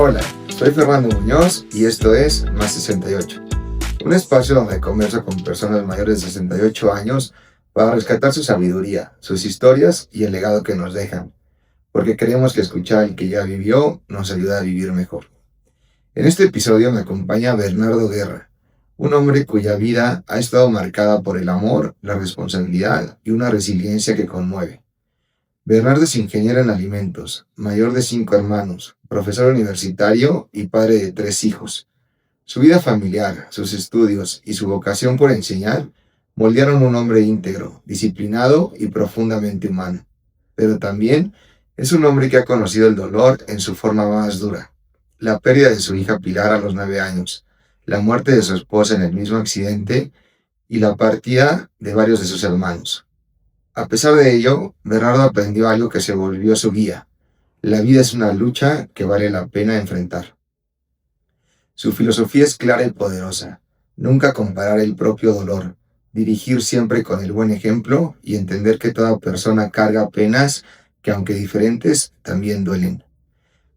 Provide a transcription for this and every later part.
Hola, soy Fernando Muñoz y esto es Más 68, un espacio donde converso con personas mayores de 68 años para rescatar su sabiduría, sus historias y el legado que nos dejan, porque creemos que escuchar al que ya vivió nos ayuda a vivir mejor. En este episodio me acompaña Bernardo Guerra, un hombre cuya vida ha estado marcada por el amor, la responsabilidad y una resiliencia que conmueve. Bernardo es ingeniero en alimentos, mayor de 5 hermanos, profesor universitario y padre de 3 hijos. Su vida familiar, sus estudios y su vocación por enseñar moldearon un hombre íntegro, disciplinado y profundamente humano. Pero también es un hombre que ha conocido el dolor en su forma más dura. La pérdida de su hija Pilar a los 9 años, la muerte de su esposa en el mismo accidente y la partida de varios de sus hermanos. A pesar de ello, Bernardo aprendió algo que se volvió su guía. La vida es una lucha que vale la pena enfrentar. Su filosofía es clara y poderosa. Nunca comparar el propio dolor, dirigir siempre con el buen ejemplo y entender que toda persona carga penas que, aunque diferentes, también duelen.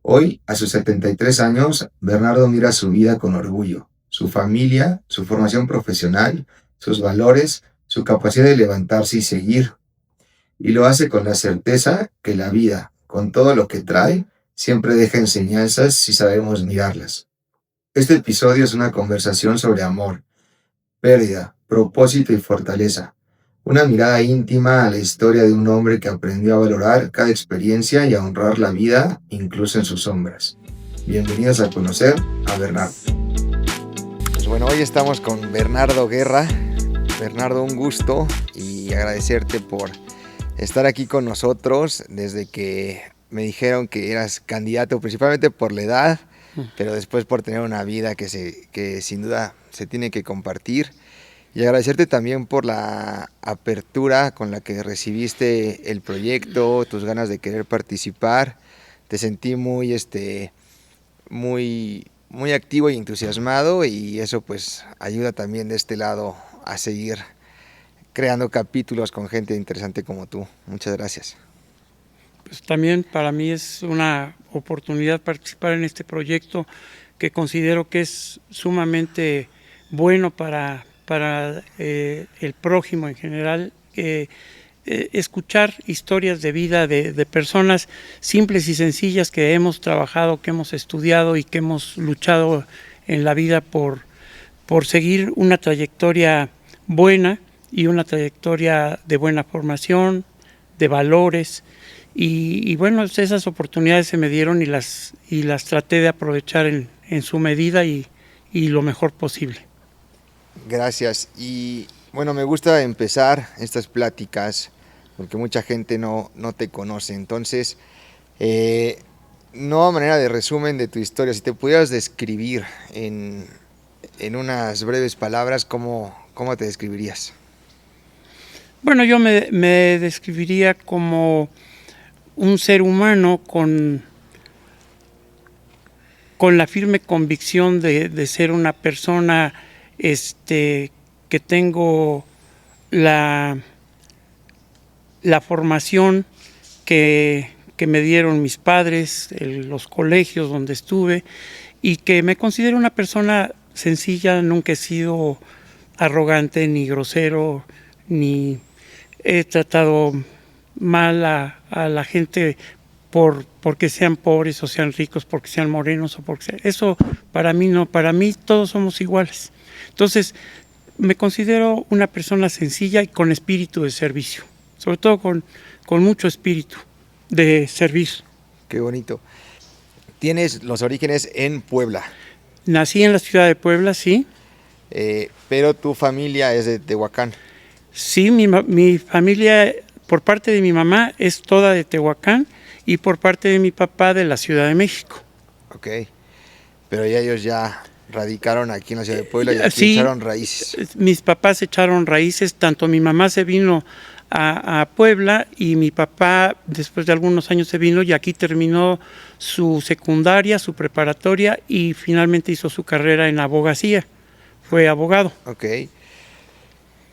Hoy, a sus 73 años, Bernardo mira su vida con orgullo, su familia, su formación profesional, sus valores, su capacidad de levantarse y seguir. Y lo hace con la certeza que la vida, con todo lo que trae, siempre deja enseñanzas si sabemos mirarlas. Este episodio es una conversación sobre amor, pérdida, propósito y fortaleza. Una mirada íntima a la historia de un hombre que aprendió a valorar cada experiencia y a honrar la vida, incluso en sus sombras. Bienvenidos a conocer a Bernardo. Pues bueno, hoy estamos con Bernardo Guerra. Bernardo, un gusto y agradecerte por estar aquí con nosotros desde que me dijeron que eras candidato, principalmente por la edad, pero después por tener una vida que sin duda se tiene que compartir. Y agradecerte también por la apertura con la que recibiste el proyecto, tus ganas de querer participar. Te sentí muy activo y entusiasmado, y eso pues ayuda también de este lado a seguir creando capítulos con gente interesante como tú. Muchas gracias. Pues también para mí es una oportunidad participar en este proyecto que considero que es sumamente bueno para el prójimo en general. Escuchar historias de vida de personas simples y sencillas que hemos trabajado, que hemos estudiado y que hemos luchado en la vida por seguir una trayectoria buena y una trayectoria de buena formación, de valores, y bueno, esas oportunidades se me dieron y las traté de aprovechar en su medida y lo mejor posible. Gracias. Y bueno, me gusta empezar estas pláticas porque mucha gente no te conoce. Entonces, no a manera de resumen de tu historia, si te pudieras describir en unas breves palabras, ¿cómo te describirías? Bueno, yo me describiría como un ser humano con la firme convicción de ser una persona que tengo la formación que me dieron mis padres, los colegios donde estuve, y que me considero una persona sencilla. Nunca he sido arrogante ni grosero, ni he tratado mal a la gente porque sean pobres o sean ricos, porque sean morenos o porque sean... Eso para mí no, para mí todos somos iguales. Entonces me considero una persona sencilla y con espíritu de servicio, sobre todo con mucho espíritu de servir. Qué bonito. Tienes los orígenes en Puebla. Nací en la ciudad de Puebla, sí. Pero tu familia es de Tehuacán. Sí, mi familia, por parte de mi mamá, es toda de Tehuacán, y por parte de mi papá de la Ciudad de México. Ok, pero ya ellos ya radicaron aquí en la ciudad de Puebla y aquí sí, echaron raíces. Mis papás echaron raíces, tanto mi mamá se vino a Puebla y mi papá después de algunos años se vino y aquí terminó su secundaria, su preparatoria y finalmente hizo su carrera en abogacía, fue abogado. Ok.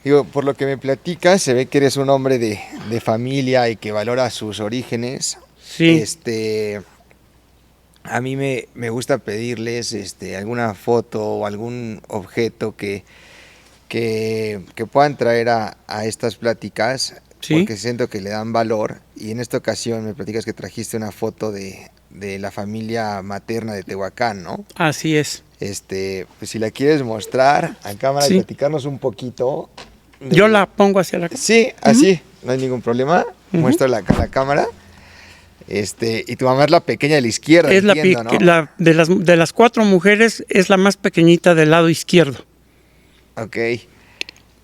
Digo, por lo que me platicas, se ve que eres un hombre de familia y que valora sus orígenes. Sí. a mí me gusta pedirles alguna foto o algún objeto que puedan traer a estas pláticas, Sí. porque siento que le dan valor. Y en esta ocasión me platicas que trajiste una foto de la familia materna de Tehuacán, ¿no? Así es. Pues si la quieres mostrar a cámara y Sí. platicarnos un poquito. Yo la pongo hacia la... Sí, así, no hay ningún problema. Muestra la cámara. Y tu mamá es la pequeña de la izquierda, Es entiendo, ¿no? de las 4 mujeres, es la más pequeñita del lado izquierdo. Ok.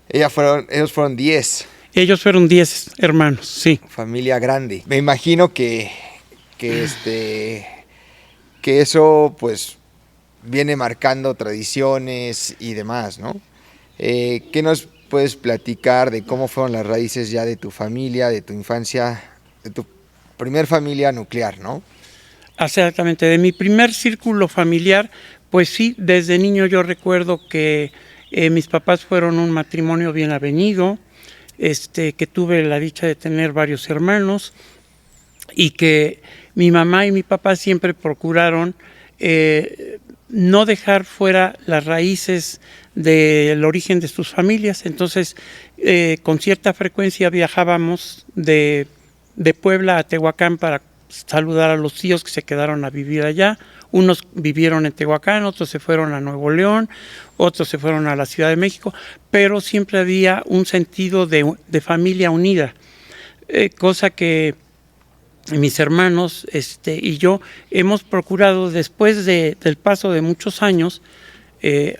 Ellos fueron 10. Ellos fueron 10 hermanos, sí. Familia grande. Me imagino que eso pues viene marcando tradiciones y demás, ¿no? ¿Qué nos puedes platicar de cómo fueron las raíces ya de tu familia, de tu infancia, de tu primer familia nuclear, ¿no? Exactamente, de mi primer círculo familiar, pues sí, desde niño yo recuerdo que mis papás fueron un matrimonio bien avenido, que tuve la dicha de tener varios hermanos y que mi mamá y mi papá siempre procuraron no dejar fuera las raíces del origen de sus familias. Entonces, con cierta frecuencia viajábamos de Puebla a Tehuacán para saludar a los tíos que se quedaron a vivir allá. Unos vivieron en Tehuacán, otros se fueron a Nuevo León, otros se fueron a la Ciudad de México, pero siempre había un sentido de familia unida, cosa que mis hermanos y yo hemos procurado después del paso de muchos años,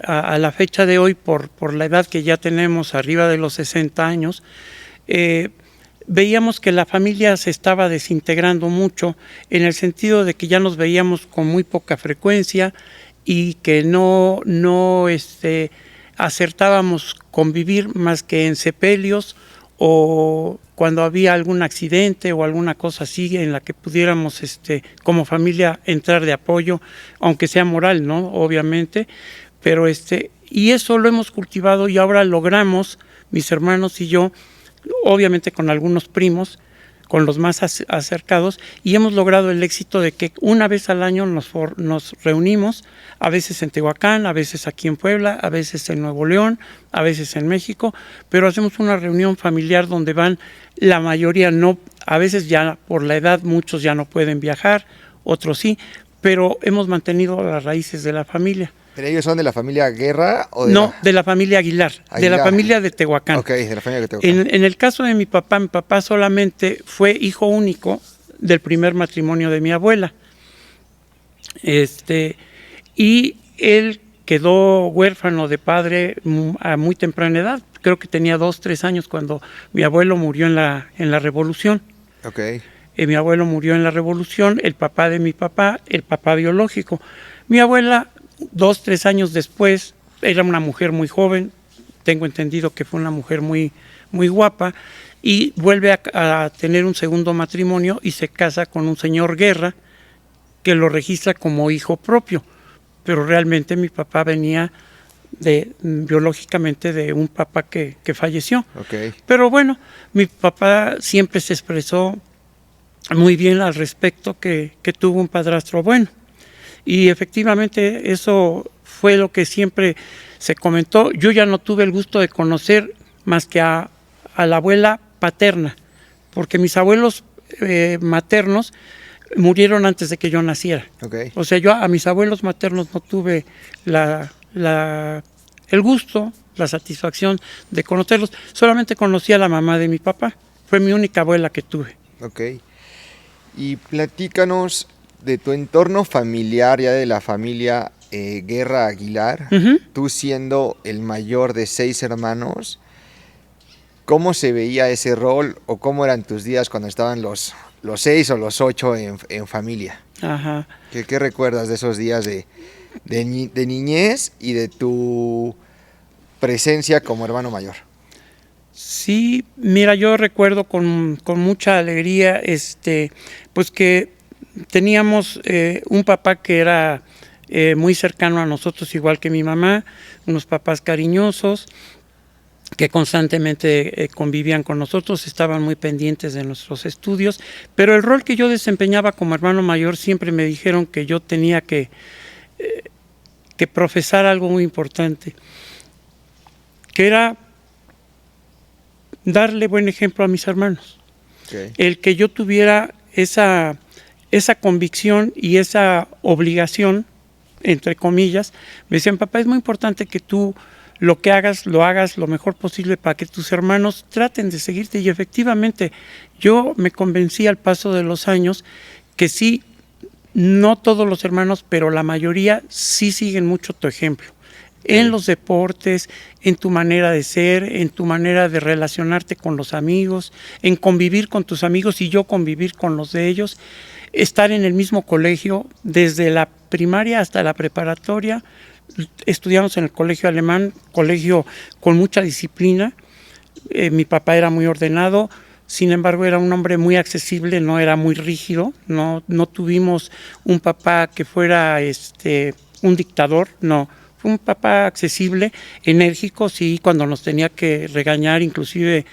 a la fecha de hoy, por la edad que ya tenemos, arriba de los 60 años, veíamos que la familia se estaba desintegrando mucho, en el sentido de que ya nos veíamos con muy poca frecuencia y que no acertábamos convivir más que en sepelios o cuando había algún accidente o alguna cosa así en la que pudiéramos como familia entrar de apoyo, aunque sea moral, ¿no? Obviamente, pero y eso lo hemos cultivado y ahora logramos, mis hermanos y yo, obviamente con algunos primos, con los más acercados, y hemos logrado el éxito de que una vez al año nos reunimos, a veces en Tehuacán, a veces aquí en Puebla, a veces en Nuevo León, a veces en México, pero hacemos una reunión familiar donde van la mayoría, no, a veces ya por la edad muchos ya no pueden viajar, otros sí, pero hemos mantenido las raíces de la familia. ¿Pero ellos son de la familia Guerra o de la familia Aguilar, de la familia de Tehuacán. Ok, de la familia de Tehuacán. En el caso de mi papá solamente fue hijo único del primer matrimonio de mi abuela. Y él quedó huérfano de padre a muy temprana edad. Creo que tenía 2, 3 años cuando mi abuelo murió en la Revolución. Ok. Mi abuelo murió en la Revolución, el papá de mi papá, el papá biológico. Mi abuela, 2, 3 años después, era una mujer muy joven, tengo entendido que fue una mujer muy, muy guapa, y vuelve a tener un segundo matrimonio y se casa con un señor Guerra, que lo registra como hijo propio, pero realmente mi papá venía biológicamente de un papá que falleció. Okay. Pero bueno, mi papá siempre se expresó muy bien al respecto, que tuvo un padrastro bueno. Y efectivamente eso fue lo que siempre se comentó. Yo ya no tuve el gusto de conocer más que a la abuela paterna, porque mis abuelos maternos murieron antes de que yo naciera. Okay. O sea, yo a mis abuelos maternos no tuve el gusto, la satisfacción de conocerlos. Solamente conocí a la mamá de mi papá. Fue mi única abuela que tuve. Ok. Y platícanos de tu entorno familiar, ya de la familia Guerra Aguilar, tú siendo el mayor de 6 hermanos, ¿cómo se veía ese rol o cómo eran tus días cuando estaban los 6 o los 8 en familia? Ajá. ¿Qué recuerdas de esos días de niñez y de tu presencia como hermano mayor? Sí, mira, yo recuerdo con mucha alegría pues que teníamos un papá que era muy cercano a nosotros, igual que mi mamá, unos papás cariñosos, que constantemente convivían con nosotros, estaban muy pendientes de nuestros estudios, pero el rol que yo desempeñaba como hermano mayor siempre me dijeron que yo tenía que profesar algo muy importante, que era darle buen ejemplo a mis hermanos. Okay. El que yo tuviera esa convicción y esa obligación, entre comillas, me decían, papá, es muy importante que tú lo que hagas, lo hagas lo mejor posible para que tus hermanos traten de seguirte. Y efectivamente, yo me convencí al paso de los años que sí, no todos los hermanos, pero la mayoría sí siguen mucho tu ejemplo. En los deportes, en tu manera de ser, en tu manera de relacionarte con los amigos, en convivir con tus amigos y yo convivir con los de ellos, estar en el mismo colegio, desde la primaria hasta la preparatoria. Estudiamos en el colegio alemán, colegio con mucha disciplina. Mi papá era muy ordenado, sin embargo era un hombre muy accesible, no era muy rígido, no tuvimos un papá que fuera un dictador, no. Fue un papá accesible, enérgico, sí, cuando nos tenía que regañar, inclusive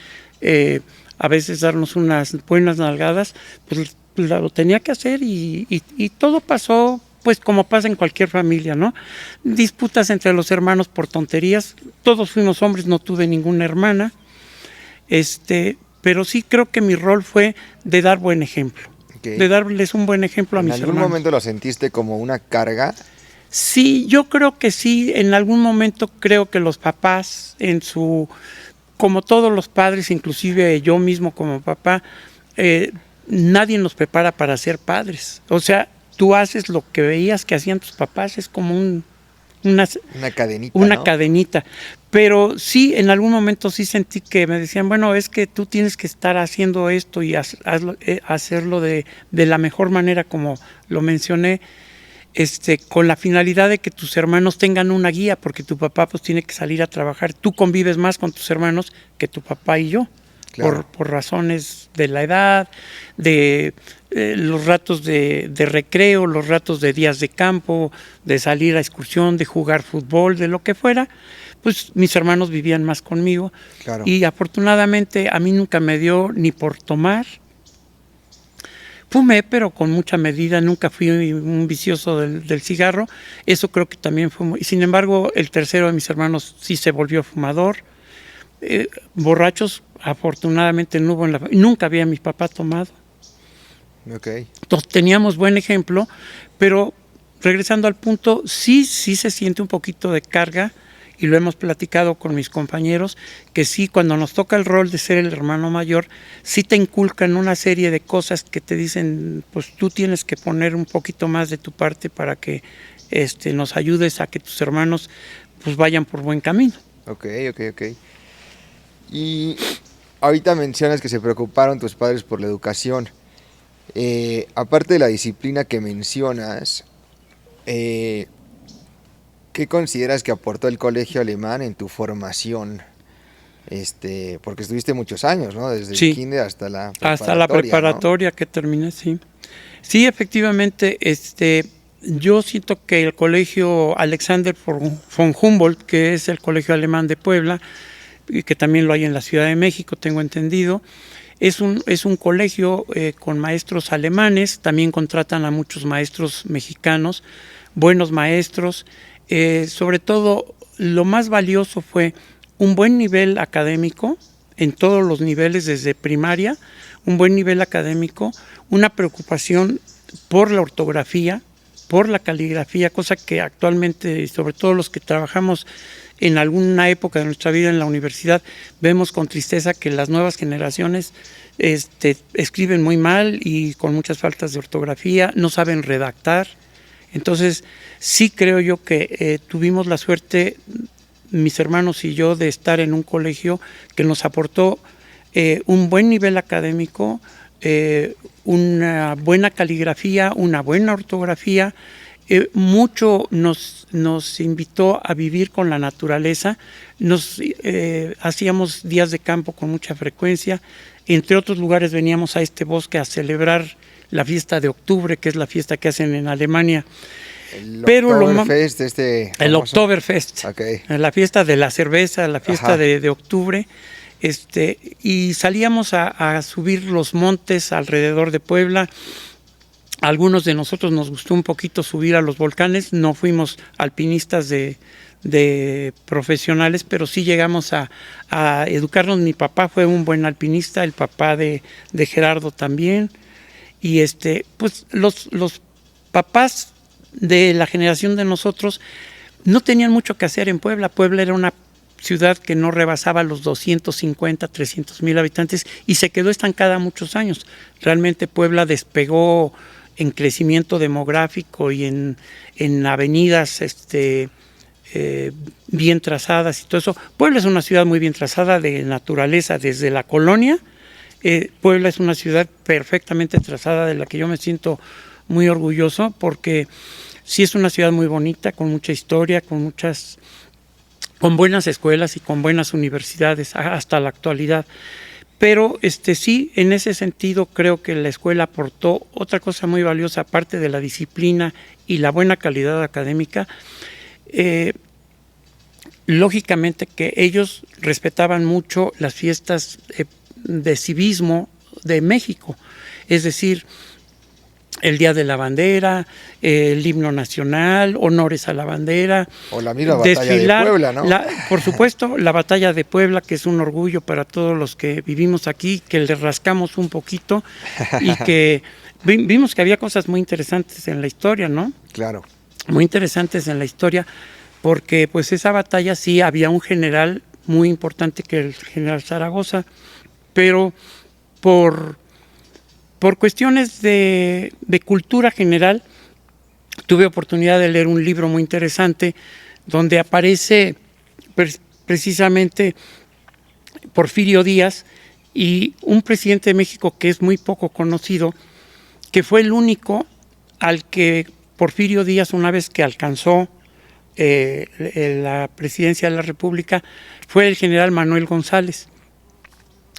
a veces darnos unas buenas nalgadas, pues lo tenía que hacer y todo pasó pues como pasa en cualquier familia, ¿no? Disputas entre los hermanos por tonterías, todos fuimos hombres, no tuve ninguna hermana, pero sí creo que mi rol fue de dar buen ejemplo, de darles un buen ejemplo a mis hermanos. ¿En algún momento lo sentiste como una carga? Sí, yo creo que sí, en algún momento creo que los papás, como todos los padres, inclusive yo mismo como papá, nadie nos prepara para ser padres. O sea, tú haces lo que veías que hacían tus papás, es como una cadenita. Una cadenita. Pero sí, en algún momento sí sentí que me decían, bueno, es que tú tienes que estar haciendo esto y hacerlo de la mejor manera, como lo mencioné, con la finalidad de que tus hermanos tengan una guía, porque tu papá pues tiene que salir a trabajar. Tú convives más con tus hermanos que tu papá y yo, claro, por razones de la edad, de los ratos de recreo, los ratos de días de campo, de salir a excursión, de jugar fútbol, de lo que fuera. Pues mis hermanos vivían más conmigo, claro, y afortunadamente a mí nunca me dio ni por tomar. Fumé, pero con mucha medida, nunca fui un vicioso del cigarro. Eso creo que también fue y sin embargo, el tercero de mis hermanos sí se volvió fumador. Borrachos, afortunadamente no hubo nunca había mi papá tomado. Okay. Entonces teníamos buen ejemplo, pero regresando al punto, sí se siente un poquito de carga, y lo hemos platicado con mis compañeros, que sí, cuando nos toca el rol de ser el hermano mayor, sí te inculcan una serie de cosas que te dicen, pues tú tienes que poner un poquito más de tu parte para que nos ayudes a que tus hermanos pues vayan por buen camino. Ok. Y ahorita mencionas que se preocuparon tus padres por la educación. Aparte de la disciplina que mencionas, ¿qué consideras que aportó el colegio alemán en tu formación? Porque estuviste muchos años, ¿no? Desde el kinder hasta la preparatoria. Hasta la preparatoria, ¿no? Que terminé, sí. Sí, efectivamente, yo siento que el colegio Alexander von Humboldt, que es el colegio alemán de Puebla, y que también lo hay en la Ciudad de México, tengo entendido, es un colegio con maestros alemanes, también contratan a muchos maestros mexicanos, buenos maestros. Sobre todo, lo más valioso fue un buen nivel académico, en todos los niveles, desde primaria, un buen nivel académico, una preocupación por la ortografía, por la caligrafía, cosa que actualmente, sobre todo los que trabajamos en alguna época de nuestra vida en la universidad, vemos con tristeza que las nuevas generaciones escriben muy mal y con muchas faltas de ortografía, no saben redactar. Entonces, sí creo yo que tuvimos la suerte, mis hermanos y yo, de estar en un colegio que nos aportó un buen nivel académico, una buena caligrafía, una buena ortografía. Mucho nos invitó a vivir con la naturaleza. Hacíamos días de campo con mucha frecuencia. Entre otros lugares veníamos a este bosque a celebrar la fiesta de octubre, que es la fiesta que hacen en Alemania. Pero Oktoberfest, el Oktoberfest, Okay. La fiesta de la cerveza, la fiesta de octubre, y salíamos a subir los montes alrededor de Puebla. Algunos de nosotros nos gustó un poquito subir a los volcanes, no fuimos alpinistas de profesionales, pero sí llegamos a educarnos. Mi papá fue un buen alpinista, el papá de Gerardo también, y pues los papás de la generación de nosotros no tenían mucho que hacer en Puebla. Puebla era una ciudad que no rebasaba los 250, 300 mil habitantes y se quedó estancada muchos años. Realmente Puebla despegó en crecimiento demográfico y en avenidas bien trazadas y todo eso. Puebla es una ciudad muy bien trazada de naturaleza, desde la colonia. Puebla es una ciudad perfectamente trazada, de la que yo me siento muy orgulloso, porque sí es una ciudad muy bonita, con mucha historia, con buenas escuelas y con buenas universidades hasta la actualidad. Pero sí, en ese sentido creo que la escuela aportó otra cosa muy valiosa, aparte de la disciplina y la buena calidad académica. Lógicamente que ellos respetaban mucho las fiestas de civismo de México, es decir, el Día de la Bandera, el himno nacional, honores a la bandera. O la misma batalla de Puebla, ¿no? Por supuesto, la batalla de Puebla, que es un orgullo para todos los que vivimos aquí, que le rascamos un poquito y que vimos que había cosas muy interesantes en la historia, ¿no? Claro. Muy interesantes en la historia, porque pues esa batalla sí había un general muy importante, que el general Zaragoza, pero por cuestiones de cultura general, tuve oportunidad de leer un libro muy interesante donde aparece precisamente Porfirio Díaz, y un presidente de México que es muy poco conocido, que fue el único al que Porfirio Díaz, una vez que alcanzó la presidencia de la República, fue el general Manuel González.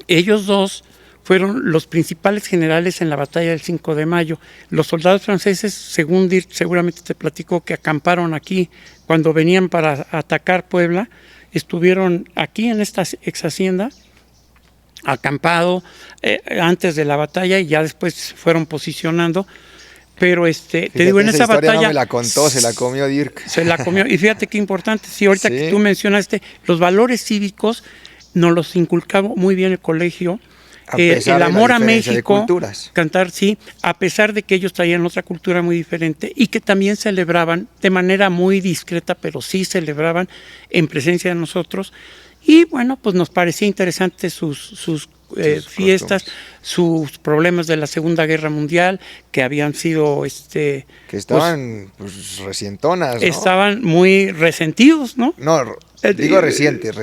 Ellos dos fueron los principales generales en la batalla del 5 de mayo. Los soldados franceses, según Dirk seguramente te platicó, que acamparon aquí cuando venían para atacar Puebla, estuvieron aquí en esta ex hacienda, acampado antes de la batalla, y ya después se fueron posicionando. Pero te digo, en esa batalla no me la contó, se la comió Dirk. Se la comió, y fíjate qué importante, sí, ahorita ¿Sí? Que tú mencionaste los valores cívicos, nos los inculcaba muy bien el colegio. El amor a México, cantar, sí, a pesar de que ellos traían otra cultura muy diferente y que también celebraban de manera muy discreta, pero sí celebraban en presencia de nosotros. Y bueno, pues nos parecía interesante sus fiestas, sus problemas de la Segunda Guerra Mundial, que habían sido que estaban pues recientonas, ¿no? Estaban muy resentidos, ¿no? No, digo recientes.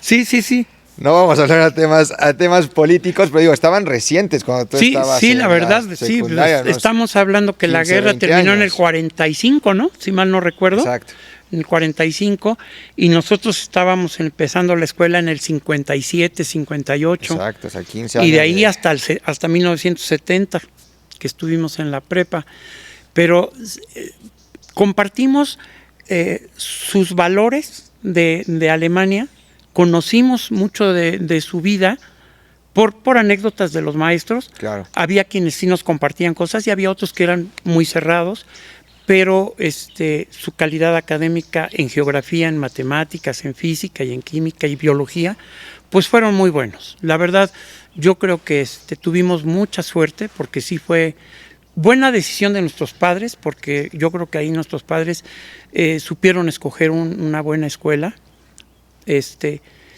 Sí. No vamos a hablar a temas políticos, pero digo, estaban recientes cuando tú estabas en la verdad, secundaria, ¿no? Estamos hablando que 15, la guerra terminó en el 45, ¿no? Si mal no recuerdo. Exacto. En el 45, y nosotros estábamos empezando la escuela en el 57, 58. Exacto, o sea, 15 años. Y de ahí hasta 1970, que estuvimos en la prepa. Pero compartimos sus valores de Alemania. Conocimos mucho de su vida por anécdotas de los maestros. Claro. Había quienes sí nos compartían cosas y había otros que eran muy cerrados, pero su calidad académica en geografía, en matemáticas, en física y en química y biología, pues fueron muy buenos. La verdad, yo creo que tuvimos mucha suerte, porque sí fue buena decisión de nuestros padres, porque yo creo que ahí nuestros padres supieron escoger una buena escuela.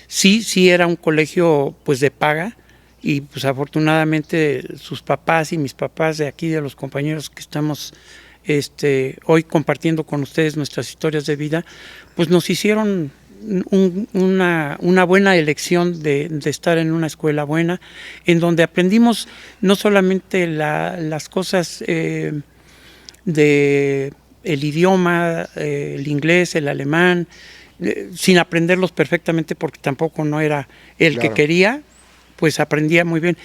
Sí era un colegio pues de paga, y pues afortunadamente sus papás y mis papás de aquí, de los compañeros que estamos hoy compartiendo con ustedes nuestras historias de vida, pues nos hicieron una buena elección de estar en una escuela buena, en donde aprendimos no solamente las cosas de el idioma, el inglés, el alemán, sin aprenderlos perfectamente, porque tampoco no era el que quería, pues aprendía muy bien.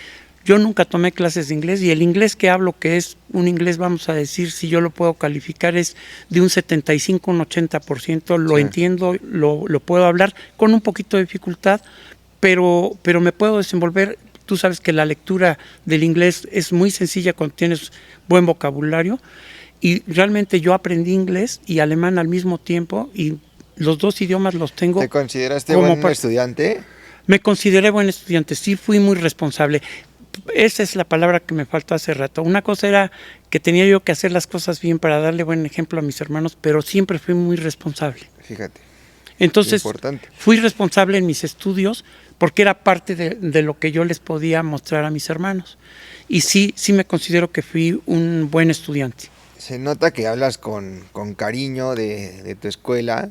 Yo nunca tomé clases de inglés y el inglés que hablo, que es un inglés, vamos a decir, si yo lo puedo calificar, es de un 75, un 80%. Lo entiendo, lo puedo hablar con un poquito de dificultad, pero me puedo desenvolver. Tú sabes que la lectura del inglés es muy sencilla cuando tienes buen vocabulario. Y realmente yo aprendí inglés y alemán al mismo tiempo y los dos idiomas los tengo. ¿Te consideraste buen estudiante? Me consideré buen estudiante, sí fui muy responsable. Esa es la palabra que me faltó hace rato. Una cosa era que tenía yo que hacer las cosas bien para darle buen ejemplo a mis hermanos, pero siempre fui muy responsable. Fíjate. Entonces, fui responsable en mis estudios porque era parte de lo que yo les podía mostrar a mis hermanos. Y sí me considero que fui un buen estudiante. Se nota que hablas con cariño de tu escuela.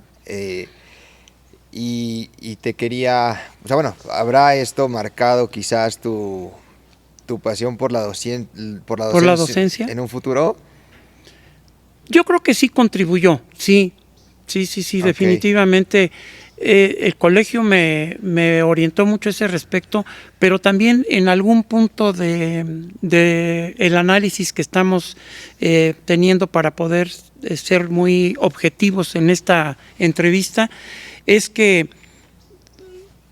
Y te quería, o sea, bueno, ¿habrá esto marcado quizás tu pasión por la docencia en un futuro? Yo creo que sí contribuyó, sí, okay. Definitivamente. El colegio me orientó mucho a ese respecto, pero también en algún punto de el análisis que estamos teniendo para poder ser muy objetivos en esta entrevista, es que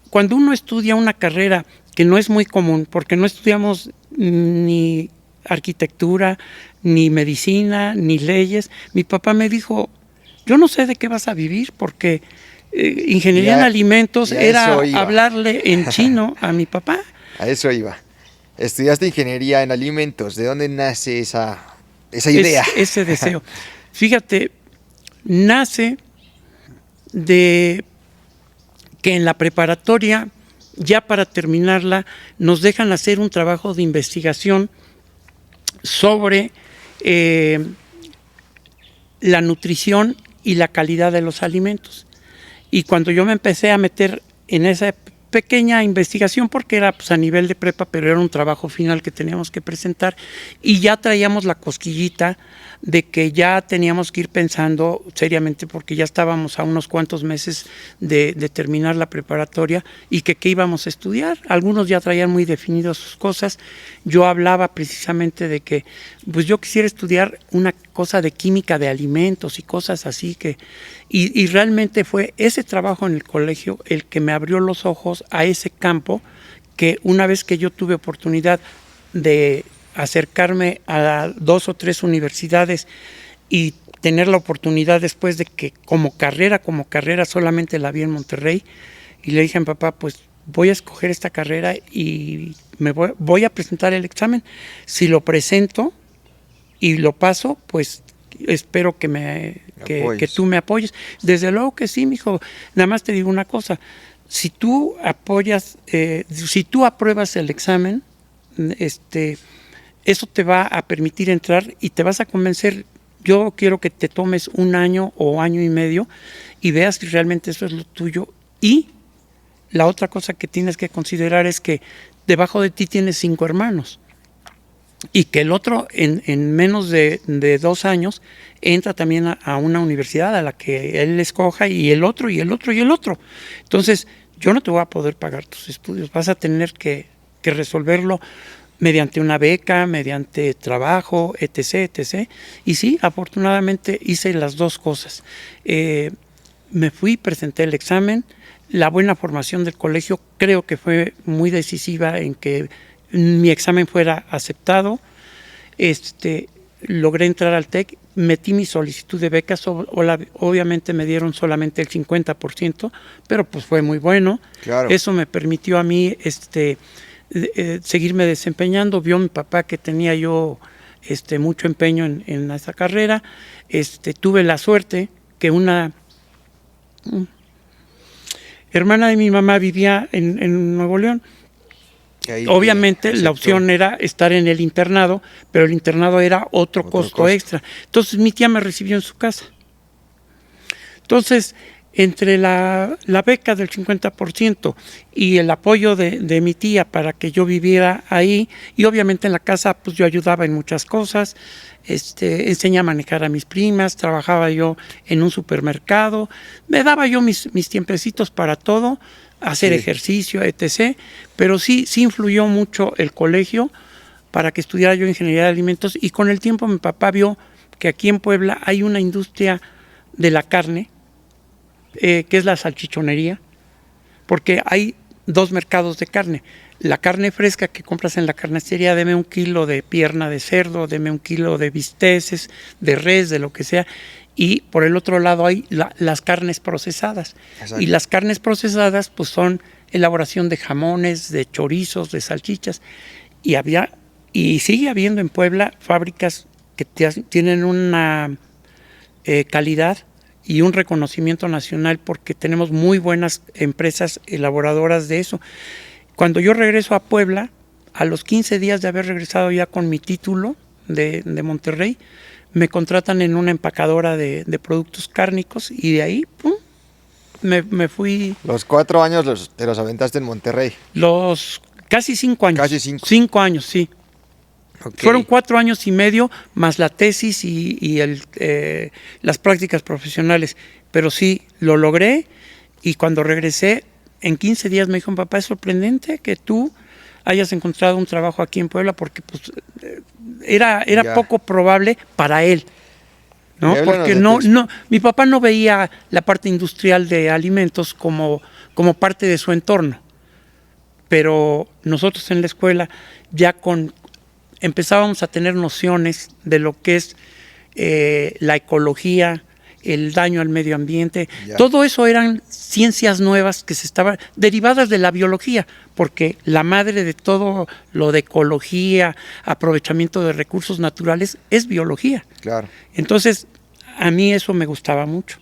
cuando uno estudia una carrera que no es muy común, porque no estudiamos ni arquitectura, ni medicina, ni leyes, mi papá me dijo, yo no sé de qué vas a vivir, porque ingeniería en alimentos era hablarle en chino a mi papá. A eso iba. Estudiaste ingeniería en alimentos, ¿de dónde nace esa idea? Ese deseo. Fíjate, nace de que en la preparatoria, ya para terminarla, nos dejan hacer un trabajo de investigación sobre la nutrición y la calidad de los alimentos. Y cuando yo me empecé a meter en esa pequeña investigación, porque era pues, a nivel de prepa, pero era un trabajo final que teníamos que presentar, y ya traíamos la cosquillita de que ya teníamos que ir pensando seriamente, porque ya estábamos a unos cuantos meses de terminar la preparatoria, y que qué íbamos a estudiar. Algunos ya traían muy definidas sus cosas. Yo hablaba precisamente de que pues yo quisiera estudiar una cosa de química de alimentos y cosas así, y realmente fue ese trabajo en el colegio el que me abrió los ojos a ese campo, que una vez que yo tuve oportunidad de acercarme a 2 o 3 universidades y tener la oportunidad después de que como carrera solamente la vi en Monterrey, y le dije a mi papá, pues voy a escoger esta carrera y voy a presentar el examen. Si lo presento y lo paso, pues espero que tú me apoyes. Desde luego que sí, mijo. Nada más te digo una cosa, si tú apruebas el examen, eso te va a permitir entrar y te vas a convencer. Yo quiero que te tomes 1 año o año y medio y veas si realmente eso es lo tuyo. Y la otra cosa que tienes que considerar es que debajo de ti tienes 5 hermanos y que el otro en menos de 2 años entra también a una universidad a la que él escoja, y el otro, y el otro, y el otro. Entonces, yo no te voy a poder pagar tus estudios, vas a tener que resolverlo mediante una beca, mediante trabajo, etc., etc. Y sí, afortunadamente hice las 2 cosas. Me fui, presenté el examen. La buena formación del colegio creo que fue muy decisiva en que mi examen fuera aceptado. Logré entrar al TEC, metí mi solicitud de becas, obviamente me dieron solamente el 50%, pero pues fue muy bueno. Claro. Eso me permitió a mí seguirme desempeñando. Vio mi papá que tenía yo mucho empeño en esa carrera. Tuve la suerte que una hermana de mi mamá vivía en Nuevo León. Obviamente la opción era estar en el internado, pero el internado era otro costo extra. Entonces mi tía me recibió en su casa. Entonces, entre la beca del 50% y el apoyo de mi tía para que yo viviera ahí, y obviamente en la casa pues yo ayudaba en muchas cosas, enseñé a manejar a mis primas, trabajaba yo en un supermercado, me daba yo mis tiempecitos para todo. hacer ejercicio, etc. Pero sí influyó mucho el colegio para que estudiara yo ingeniería de alimentos, y con el tiempo mi papá vio que aquí en Puebla hay una industria de la carne, que es la salchichonería, porque hay dos mercados de carne. La carne fresca que compras en la carnicería, deme 1 kilo de pierna de cerdo, deme 1 kilo de bisteces, de res, de lo que sea. Y por el otro lado hay las carnes procesadas. Exacto. Y las carnes procesadas pues son elaboración de jamones, de chorizos, de salchichas. Y sigue habiendo en Puebla fábricas que tienen una calidad y un reconocimiento nacional, porque tenemos muy buenas empresas elaboradoras de eso. Cuando yo regreso a Puebla, a los 15 días de haber regresado ya con mi título de Monterrey, me contratan en una empacadora de productos cárnicos, y de ahí ¡pum!, me fui. Los 4 años te los aventaste en Monterrey. Los casi 5 años. Casi 5. 5 años, sí. Okay. Fueron 4 años y medio más la tesis y las prácticas profesionales. Pero sí, lo logré, y cuando regresé, en 15 días me dijo: papá, es sorprendente que tú hayas encontrado un trabajo aquí en Puebla, porque pues era poco probable para él, ¿no? Porque no, mi papá no veía la parte industrial de alimentos como parte de su entorno. Pero nosotros en la escuela ya empezábamos a tener nociones de lo que es la ecología, el daño al medio ambiente. Ya. Todo eso eran ciencias nuevas que se estaban derivadas de la biología, porque la madre de todo lo de ecología, aprovechamiento de recursos naturales, es biología. Claro. Entonces, a mí eso me gustaba mucho,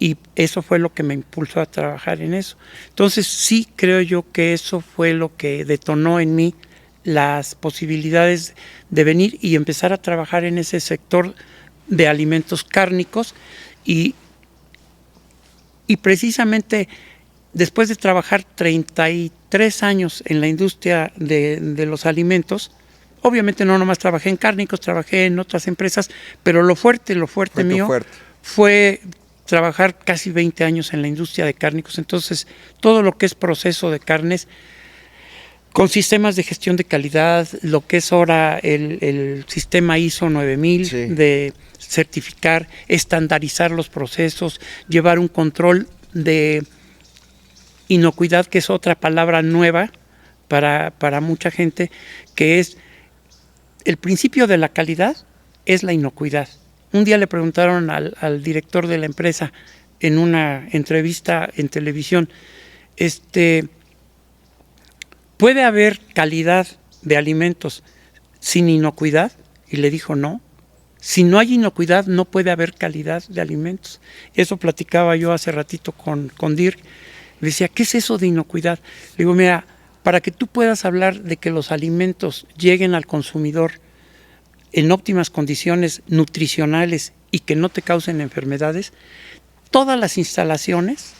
y eso fue lo que me impulsó a trabajar en eso. Entonces, sí creo yo que eso fue lo que detonó en mí las posibilidades de venir y empezar a trabajar en ese sector de alimentos cárnicos, y precisamente después de trabajar 33 años en la industria de los alimentos, obviamente no nomás trabajé en cárnicos, trabajé en otras empresas, pero lo fuerte mío fue trabajar casi 20 años en la industria de cárnicos. Entonces, todo lo que es proceso de carnes, con sistemas de gestión de calidad, lo que es ahora el sistema ISO 9000, sí, de certificar, estandarizar los procesos, llevar un control de inocuidad, que es otra palabra nueva para mucha gente, que es el principio de la calidad, es la inocuidad. Un día le preguntaron al director de la empresa en una entrevista en televisión, ¿puede haber calidad de alimentos sin inocuidad? Y le dijo: no. Si no hay inocuidad, no puede haber calidad de alimentos. Eso platicaba yo hace ratito con Dirk. Le decía: ¿qué es eso de inocuidad? Le digo: mira, para que tú puedas hablar de que los alimentos lleguen al consumidor en óptimas condiciones nutricionales y que no te causen enfermedades, todas las instalaciones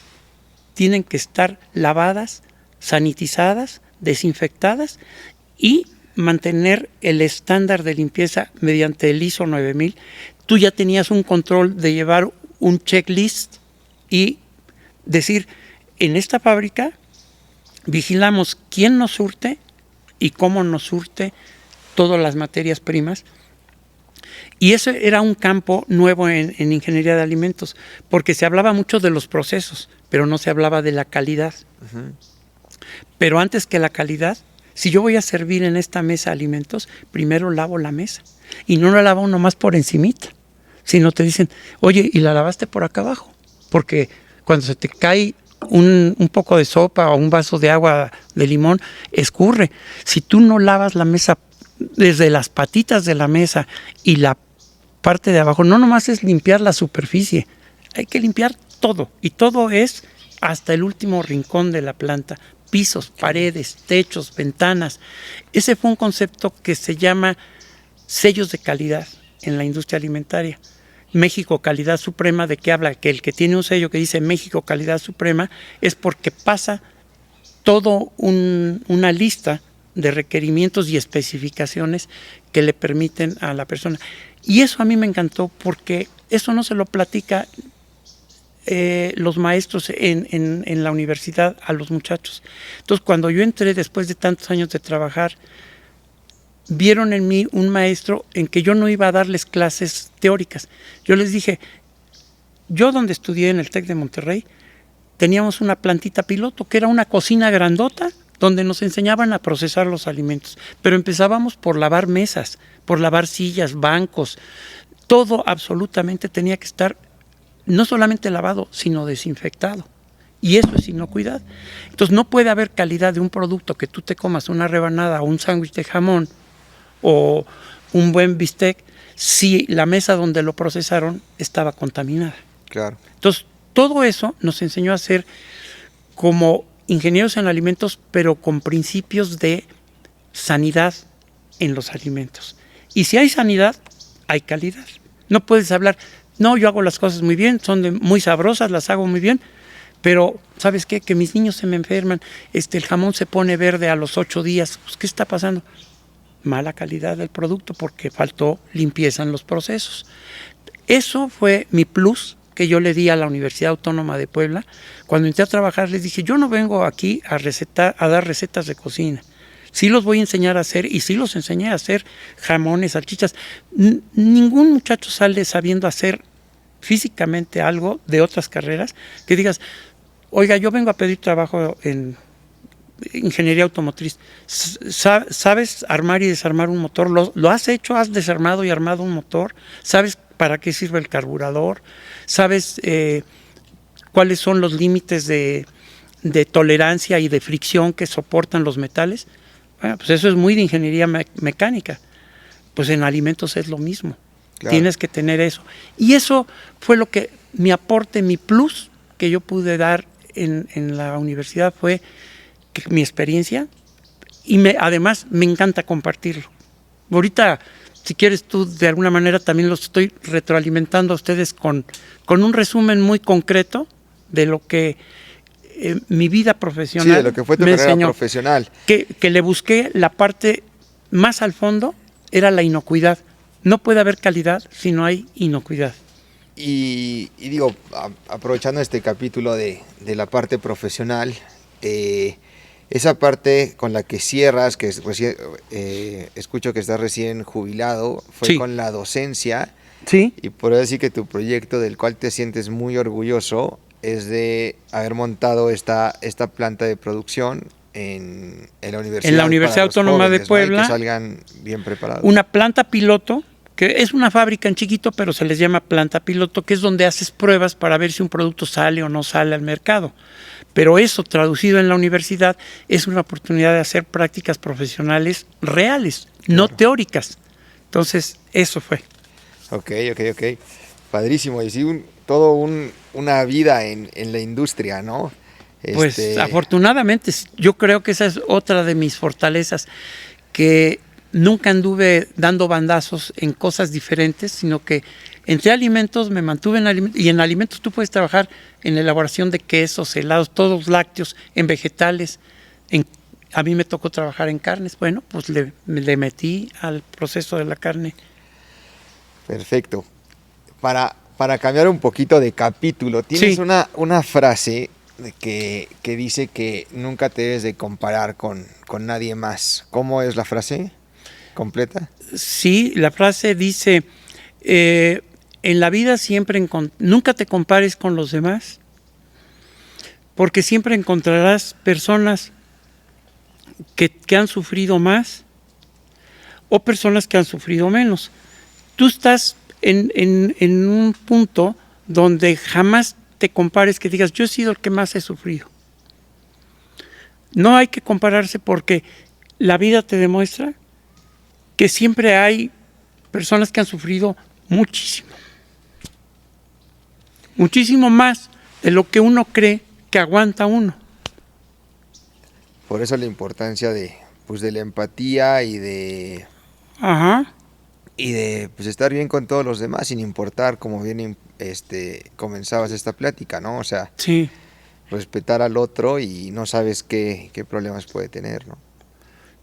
tienen que estar lavadas, sanitizadas, desinfectadas, y mantener el estándar de limpieza mediante el ISO 9000. Tú ya tenías un control de llevar un checklist y decir: en esta fábrica vigilamos quién nos surte y cómo nos surte todas las materias primas. Y eso era un campo nuevo en ingeniería de alimentos, porque se hablaba mucho de los procesos, pero no se hablaba de la calidad. Uh-huh. Pero antes que la calidad, si yo voy a servir en esta mesa alimentos, primero lavo la mesa. Y no la lavo nomás por encimita, sino te dicen: oye, ¿y la lavaste por acá abajo? Porque cuando se te cae un poco de sopa o un vaso de agua de limón, escurre. Si tú no lavas la mesa desde las patitas de la mesa y la parte de abajo, no nomás es limpiar la superficie, hay que limpiar todo. Y todo es hasta el último rincón de la planta. Pisos, paredes, techos, ventanas. Ese fue un concepto que se llama sellos de calidad en la industria alimentaria. México Calidad Suprema, ¿de qué habla? Que el que tiene un sello que dice México Calidad Suprema es porque pasa todo una lista de requerimientos y especificaciones que le permiten a la persona. Y eso a mí me encantó, porque eso no se lo platica los maestros en la universidad a los muchachos. Entonces, cuando yo entré después de tantos años de trabajar, vieron en mí un maestro en que yo no iba a darles clases teóricas. Yo les dije, yo donde estudié en el TEC de Monterrey, teníamos una plantita piloto, que era una cocina grandota, donde nos enseñaban a procesar los alimentos. Pero empezábamos por lavar mesas, por lavar sillas, bancos. Todo absolutamente tenía que estar no solamente lavado, sino desinfectado. Y eso es inocuidad. Entonces no puede haber calidad de un producto que tú te comas una rebanada o un sándwich de jamón o un buen bistec si la mesa donde lo procesaron estaba contaminada. Claro. Entonces todo eso nos enseñó a ser como ingenieros en alimentos, pero con principios de sanidad en los alimentos. Y si hay sanidad, hay calidad. No puedes hablar, no, yo hago las cosas muy bien, son muy sabrosas, las hago muy bien, pero ¿sabes qué? Que mis niños se me enferman, el jamón se pone verde a los 8 días. Pues, ¿qué está pasando? Mala calidad del producto porque faltó limpieza en los procesos. Eso fue mi plus que yo le di a la Universidad Autónoma de Puebla. Cuando entré a trabajar les dije, yo no vengo aquí a dar recetas de cocina. Sí los voy a enseñar a hacer, y sí los enseñé a hacer jamones, salchichas. Ningún muchacho sale sabiendo hacer físicamente algo de otras carreras que digas, oiga, yo vengo a pedir trabajo en ingeniería automotriz. ¿Sabes armar y desarmar un motor? ¿Lo has hecho? ¿Has desarmado y armado un motor? ¿Sabes para qué sirve el carburador? ¿Sabes cuáles son los límites de tolerancia y de fricción que soportan los metales? Bueno, pues eso es muy de ingeniería mecánica. Pues en alimentos es lo mismo. Claro. Tienes que tener eso. Y eso fue lo que mi aporte, mi plus que yo pude dar en la universidad fue que mi experiencia, y además me encanta compartirlo. Ahorita, si quieres tú, de alguna manera también los estoy retroalimentando a ustedes con un resumen muy concreto de lo que mi vida profesional sí, de lo que fue tu me carrera enseñó. Profesional. Que le busqué la parte más al fondo, era la inocuidad. No puede haber calidad si no hay inocuidad. Y digo, aprovechando este capítulo de la parte profesional, esa parte con la que cierras, que recién, escucho que estás recién jubilado, fue sí. con la docencia. Sí. Y por decir que tu proyecto del cual te sientes muy orgulloso es de haber montado esta planta de producción en la universidad. En la Universidad Autónoma de Puebla. ¿No? Y que salgan bien preparados. Una planta piloto, que es una fábrica en chiquito, pero se les llama planta piloto, que es donde haces pruebas para ver si un producto sale o no sale al mercado. Pero eso, traducido en la universidad, es una oportunidad de hacer prácticas profesionales reales, claro. No teóricas. Entonces, eso fue. Ok. Padrísimo. Y sí, una vida en la industria, ¿no? Pues afortunadamente, yo creo que esa es otra de mis fortalezas, que nunca anduve dando bandazos en cosas diferentes, sino que entre alimentos me mantuve en alimentos, y en alimentos tú puedes trabajar en elaboración de quesos, helados, todos lácteos, en vegetales. A mí me tocó trabajar en carnes, bueno, pues le metí al proceso de la carne. Perfecto. Para cambiar un poquito de capítulo, tienes sí. una frase que dice que nunca te debes de comparar con nadie más. ¿Cómo es la frase completa? Sí, la frase dice, en la vida siempre nunca te compares con los demás, porque siempre encontrarás personas que han sufrido más o personas que han sufrido menos. Tú estás en un punto donde jamás te compares, que digas, yo he sido el que más he sufrido. No hay que compararse, porque la vida te demuestra que siempre hay personas que han sufrido muchísimo más de lo que uno cree que aguanta uno. Por eso la importancia de la empatía y de Ajá. Y de estar bien con todos los demás, sin importar, como bien comenzabas esta plática, ¿no? O sea, sí. Respetar al otro, y no sabes qué problemas puede tener, ¿no?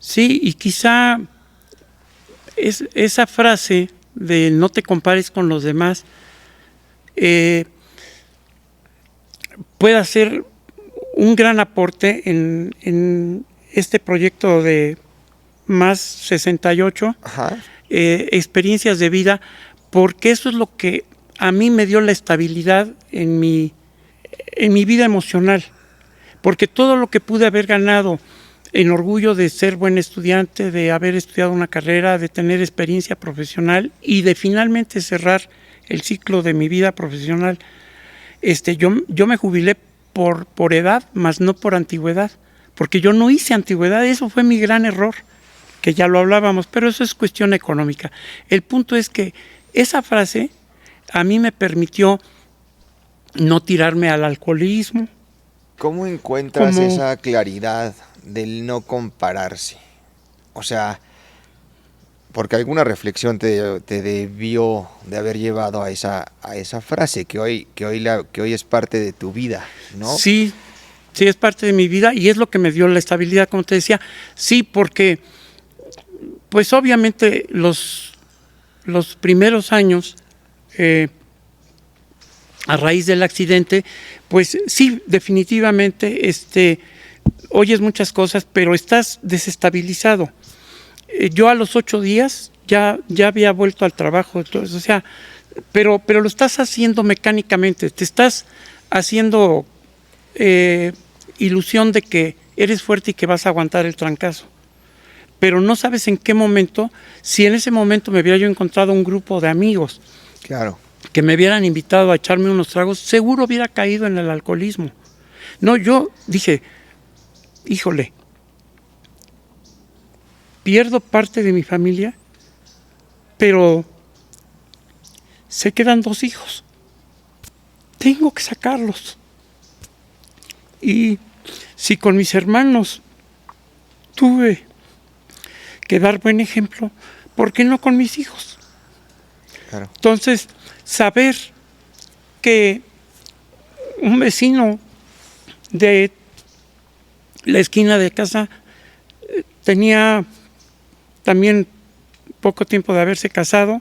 Sí, y quizá esa frase de no te compares con los demás, pueda ser un gran aporte en este proyecto de Más 68, experiencias de vida, porque eso es lo que a mí me dio la estabilidad en mi vida emocional, porque todo lo que pude haber ganado en orgullo de ser buen estudiante, de haber estudiado una carrera, de tener experiencia profesional y de finalmente cerrar el ciclo de mi vida profesional, yo me jubilé por edad, más no por antigüedad, porque yo no hice antigüedad. Eso fue mi gran error, que ya lo hablábamos, pero eso es cuestión económica. El punto es que esa frase a mí me permitió no tirarme al alcoholismo. ¿Cómo encuentras esa claridad del no compararse? O sea, porque alguna reflexión te debió de haber llevado a esa frase que hoy es parte de tu vida, ¿no? Sí, es parte de mi vida y es lo que me dio la estabilidad, como te decía. Sí, porque pues obviamente los primeros años, a raíz del accidente, pues sí, definitivamente oyes muchas cosas, pero estás desestabilizado. Yo a los 8 días ya había vuelto al trabajo, entonces, o sea, pero lo estás haciendo mecánicamente, te estás haciendo ilusión de que eres fuerte y que vas a aguantar el trancazo. Pero no sabes en qué momento, si en ese momento me hubiera yo encontrado un grupo de amigos, claro, que me hubieran invitado a echarme unos tragos, seguro hubiera caído en el alcoholismo. No, yo dije, híjole, pierdo parte de mi familia, pero se quedan 2 hijos. Tengo que sacarlos. Y si con mis hermanos tuve que dar buen ejemplo, ¿por qué no con mis hijos? Claro. Entonces, saber que un vecino de la esquina de casa tenía también poco tiempo de haberse casado,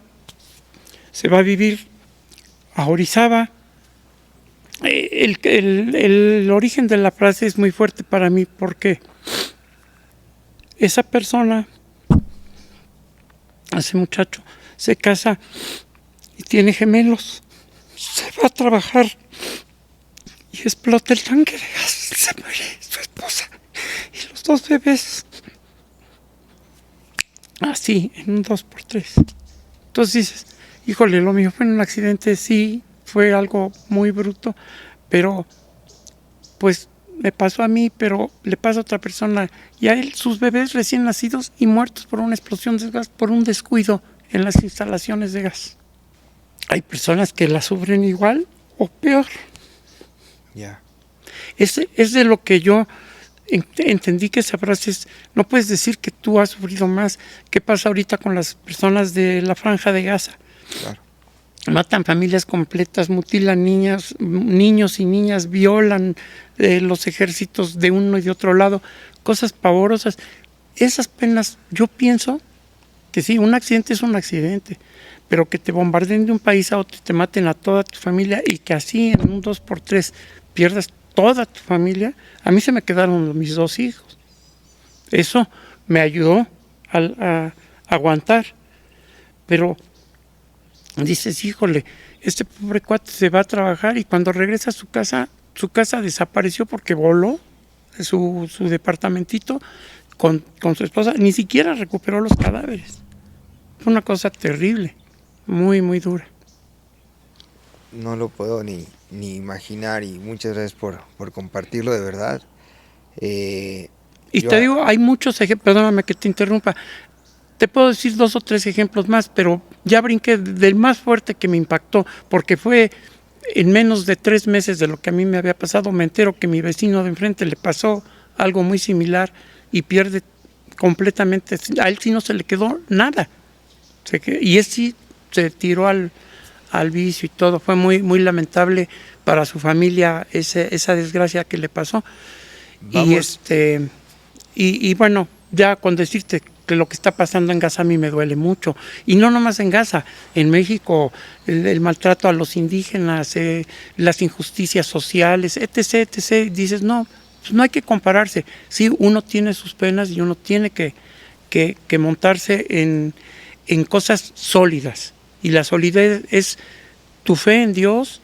se va a vivir a Orizaba. El origen de la frase es muy fuerte para mí porque esa persona, ese muchacho, se casa y tiene gemelos, se va a trabajar y explota el tanque de gas, se muere su esposa y los 2 bebés. Así, en un 2x3. Entonces dices, híjole, lo mío fue en un accidente, sí, fue algo muy bruto, pero pues me pasó a mí, pero le pasa a otra persona y a él, sus bebés recién nacidos y muertos por una explosión de gas, por un descuido en las instalaciones de gas. Hay personas que la sufren igual o peor. Ya. Es de lo que yo entendí, que esa frase es, no puedes decir que tú has sufrido más. ¿Qué pasa ahorita con las personas de la Franja de Gaza? Claro. Matan familias completas, mutilan niños y niñas, violan los ejércitos de uno y de otro lado, cosas pavorosas. Esas penas, yo pienso que sí, un accidente es un accidente, pero que te bombardeen de un país a otro y te maten a toda tu familia y que así en un 2x3 pierdas toda tu familia. A mí se me quedaron mis 2 hijos. Eso me ayudó a aguantar. Pero dices, híjole, este pobre cuate se va a trabajar y cuando regresa a su casa desapareció porque voló su departamentito con su esposa. Ni siquiera recuperó los cadáveres. Fue una cosa terrible, muy, muy dura. No lo puedo ni imaginar y muchas gracias por compartirlo, de verdad. Y te digo, hay muchos ejemplos, perdóname que te interrumpa, te puedo decir 2 o 3 ejemplos más, pero ya brinqué del más fuerte que me impactó, porque fue en menos de 3 meses de lo que a mí me había pasado. Me entero que mi vecino de enfrente le pasó algo muy similar y pierde completamente, a él sí no se le quedó nada, y él sí se tiró al vicio y todo. Fue muy, muy lamentable para su familia esa desgracia que le pasó. Y bueno, ya con decirte porque lo que está pasando en Gaza a mí me duele mucho. Y no nomás en Gaza, en México, el maltrato a los indígenas, las injusticias sociales, etc., etc. Dices, no, pues no hay que compararse. Sí, uno tiene sus penas y uno tiene que montarse en cosas sólidas. Y la solidez es tu fe en Dios,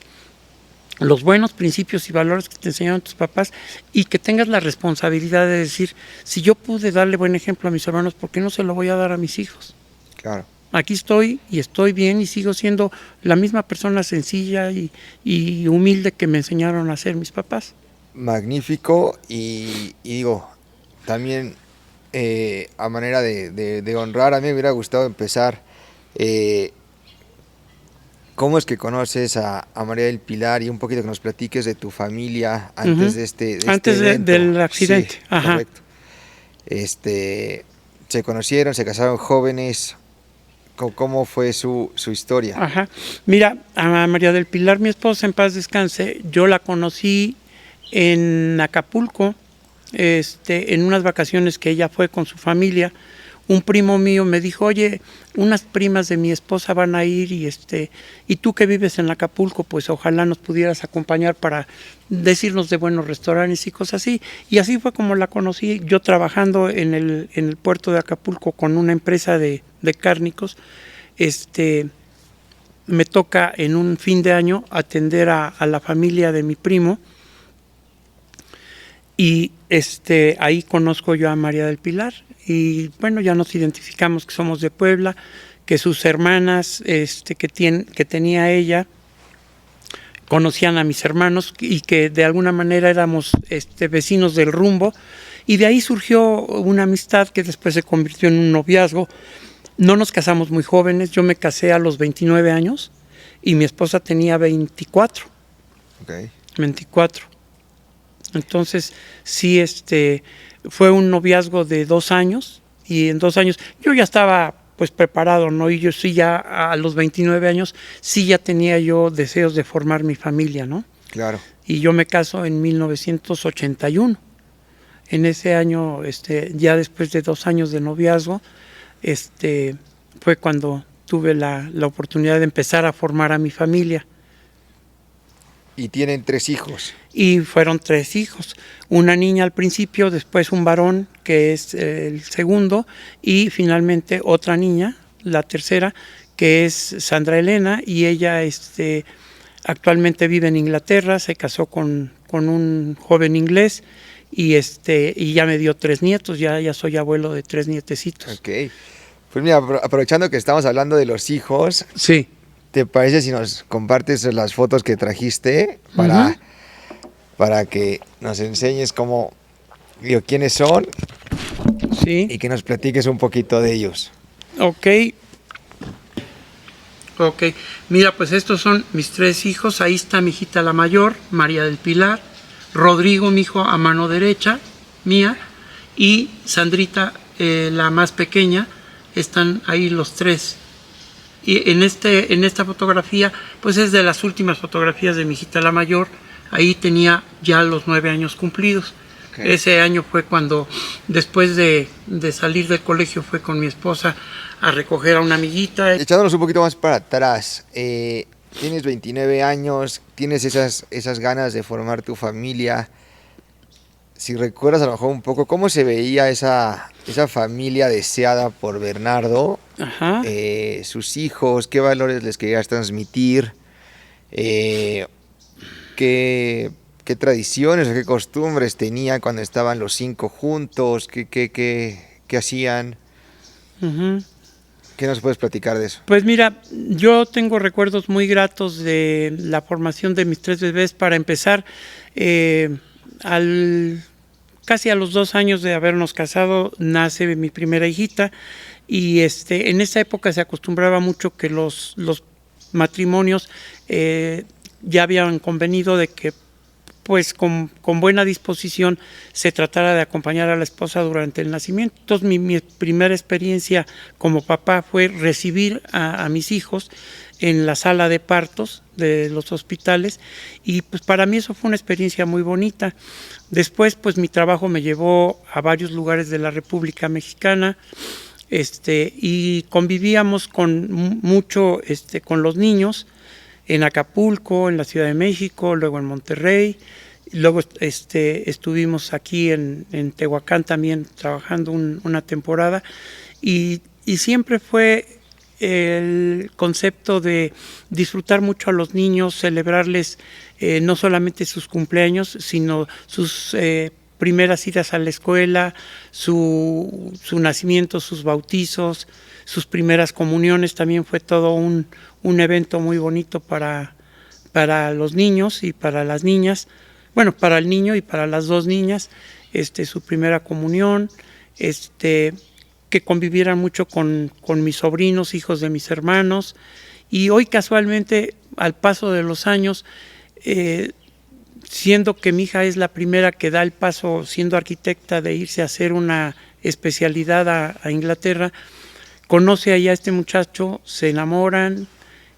los buenos principios y valores que te enseñaron tus papás, y que tengas la responsabilidad de decir, si yo pude darle buen ejemplo a mis hermanos, ¿por qué no se lo voy a dar a mis hijos? Claro. Aquí estoy y estoy bien y sigo siendo la misma persona sencilla y humilde que me enseñaron a ser mis papás. Magnífico, y digo, también a manera de honrar, a mí me hubiera gustado empezar, ¿cómo es que conoces a María del Pilar? Y un poquito que nos platiques de tu familia antes de este antes evento. del accidente. Sí, Ajá. correcto. Se conocieron, se casaron jóvenes. ¿Cómo fue su historia? Ajá. Mira, a María del Pilar, mi esposa, en paz descanse, yo la conocí en Acapulco, en unas vacaciones que ella fue con su familia. Un primo mío me dijo, oye, unas primas de mi esposa van a ir y tú que vives en Acapulco, pues ojalá nos pudieras acompañar para decirnos de buenos restaurantes y cosas así. Y así fue como la conocí, yo trabajando en el puerto de Acapulco con una empresa de cárnicos. Me toca en un fin de año atender a la familia de mi primo. Y ahí conozco yo a María del Pilar y bueno, ya nos identificamos que somos de Puebla, que sus hermanas que tenía ella conocían a mis hermanos y que de alguna manera éramos vecinos del rumbo, y de ahí surgió una amistad que después se convirtió en un noviazgo. No nos casamos muy jóvenes, yo me casé a los 29 años y mi esposa tenía 24. Okay. 24. Entonces, sí, fue un noviazgo de 2 años, y en 2 años yo ya estaba pues preparado, ¿no? Y yo sí ya a los 29 años, sí ya tenía yo deseos de formar mi familia, ¿no? Claro. Y yo me caso en 1981. En ese año, ya después de 2 años de noviazgo, fue cuando tuve la oportunidad de empezar a formar a mi familia. Y tienen 3 hijos. Y fueron 3 hijos, una niña al principio, después un varón que es el segundo, y finalmente otra niña, la tercera, que es Sandra Elena, y ella actualmente vive en Inglaterra, se casó con un joven inglés, y ya me dio 3 nietos, ya soy abuelo de 3 nietecitos. Ok, pues mira, aprovechando que estamos hablando de los hijos, sí. ¿Te parece si nos compartes las fotos que trajiste para que nos enseñes quiénes son? Sí. Y que nos platiques un poquito de ellos. Ok. Mira, pues estos son mis 3 hijos. Ahí está mi hijita la mayor, María del Pilar, Rodrigo, mi hijo a mano derecha mía, y Sandrita, la más pequeña. Están ahí los 3. Y en esta fotografía, pues es de las últimas fotografías de mi hijita la mayor. Ahí tenía ya los 9 años cumplidos. Okay. Ese año fue cuando, después de salir del colegio, fue con mi esposa a recoger a una amiguita. Echándonos un poquito más para atrás, tienes 29 años, tienes esas ganas de formar tu familia. Si recuerdas a lo mejor un poco cómo se veía esa familia deseada por Bernardo, sus hijos, qué valores les querías transmitir, qué tradiciones o qué costumbres tenían cuando estaban los 5 juntos, qué hacían. ¿Qué nos puedes platicar de eso? Pues mira, yo tengo recuerdos muy gratos de la formación de mis 3 bebés. Para empezar, casi a los 2 años de habernos casado, nace mi primera hijita, y en esa época se acostumbraba mucho que los matrimonios ya habían convenido de que pues con buena disposición se tratara de acompañar a la esposa durante el nacimiento. Entonces mi primera experiencia como papá fue recibir a mis hijos en la sala de partos de los hospitales, y pues para mí eso fue una experiencia muy bonita. Después pues mi trabajo me llevó a varios lugares de la República Mexicana, y convivíamos mucho con los niños en Acapulco, en la Ciudad de México, luego en Monterrey, luego estuvimos aquí en Tehuacán también trabajando una temporada, y siempre fue el concepto de disfrutar mucho a los niños, celebrarles no solamente sus cumpleaños, sino sus primeras idas a la escuela, su nacimiento, sus bautizos, sus primeras comuniones. También fue todo un evento muy bonito para los niños y para las niñas. Bueno, para el niño y para las dos niñas, su primera comunión, que convivieran mucho con mis sobrinos, hijos de mis hermanos. Y hoy casualmente, al paso de los años, siendo que mi hija es la primera que da el paso, siendo arquitecta, de irse a hacer una especialidad a Inglaterra, conoce allá a este muchacho, se enamoran,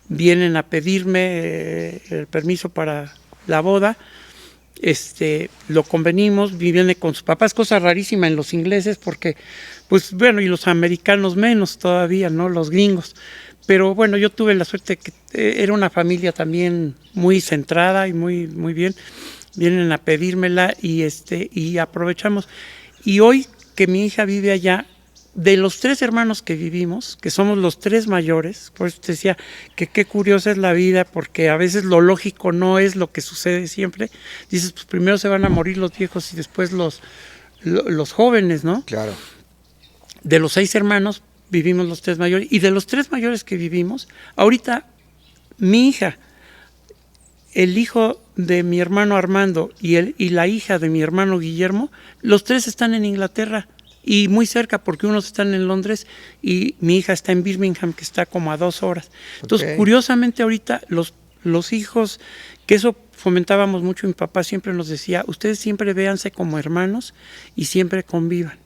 vienen a pedirme el permiso para la boda, lo convenimos, viene con sus papás, cosa rarísima en los ingleses, porque, pues bueno, y los americanos menos todavía, ¿no? Los gringos. Pero bueno, yo tuve la suerte que era una familia también muy centrada y muy, muy bien. Vienen a pedírmela y aprovechamos. Y hoy que mi hija vive allá, de los 3 hermanos que vivimos, que somos los 3 mayores, por eso te decía que qué curiosa es la vida, porque a veces lo lógico no es lo que sucede siempre. Dices, pues primero se van a morir los viejos y después los jóvenes, ¿no? Claro. De los 6 hermanos vivimos los 3 mayores, y de los 3 mayores que vivimos, ahorita mi hija, el hijo de mi hermano Armando y la hija de mi hermano Guillermo, los 3 están en Inglaterra y muy cerca, porque unos están en Londres y mi hija está en Birmingham, que está como a 2 horas. Entonces, curiosamente ahorita los hijos, que eso fomentábamos mucho, mi papá siempre nos decía, ustedes siempre véanse como hermanos y siempre convivan.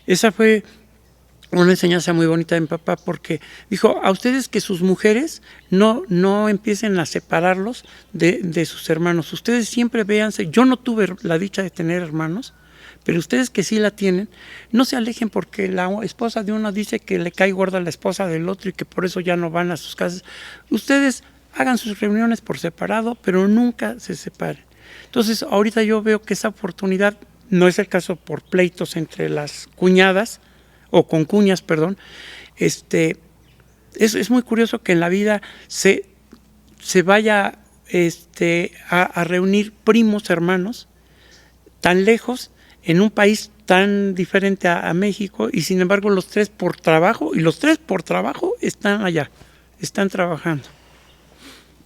Esa fue una enseñanza muy bonita de mi papá, porque dijo, a ustedes que sus mujeres no empiecen a separarlos de sus hermanos. Ustedes siempre véanse. Yo no tuve la dicha de tener hermanos, pero ustedes que sí la tienen, no se alejen, porque la esposa de uno dice que le cae gorda a la esposa del otro y que por eso ya no van a sus casas. Ustedes hagan sus reuniones por separado, pero nunca se separen. Entonces, ahorita yo veo que esa oportunidad, no es el caso por pleitos entre las cuñadas, o con cuñas, perdón, es muy curioso que en la vida se vaya a reunir primos hermanos tan lejos, en un país tan diferente a México, y sin embargo los 3 por trabajo, están allá, están trabajando.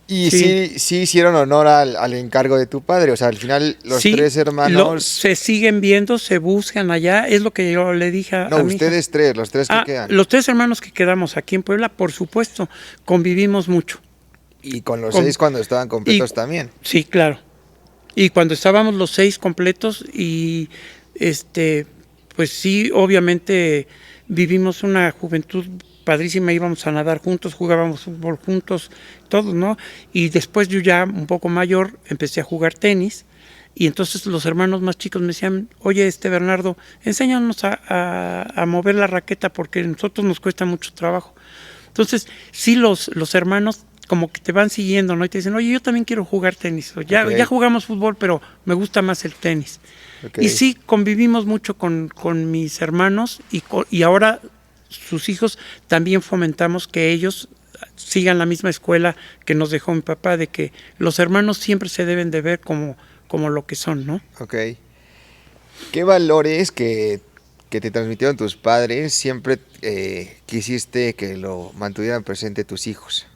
Y sí hicieron honor al encargo de tu padre, o sea, al final los 3 hermanos... se siguen viendo, se buscan allá, es lo que yo le dije a mi ustedes hija. 3, los 3 que quedan. Los 3 hermanos que quedamos aquí en Puebla, por supuesto, convivimos mucho. Y con los 6 cuando estaban completos también. Sí, claro. Y cuando estábamos los 6 completos, y pues sí, obviamente vivimos una juventud padrísima, íbamos a nadar juntos, jugábamos fútbol juntos, todos, ¿no? Y después yo, ya un poco mayor, empecé a jugar tenis, y entonces los hermanos más chicos me decían, oye, Bernardo, enséñanos a mover la raqueta, porque a nosotros nos cuesta mucho trabajo. Entonces, sí, los hermanos como que te van siguiendo, ¿no? Y te dicen, oye, yo también quiero jugar tenis, o ya jugamos fútbol, pero me gusta más el tenis. Y sí, convivimos mucho con mis hermanos, y ahora sus hijos también fomentamos que ellos sigan la misma escuela que nos dejó mi papá, de que los hermanos siempre se deben de ver como lo que son, ¿no? Ok. ¿Qué valores que te transmitieron tus padres siempre quisiste que lo mantuvieran presente tus hijos?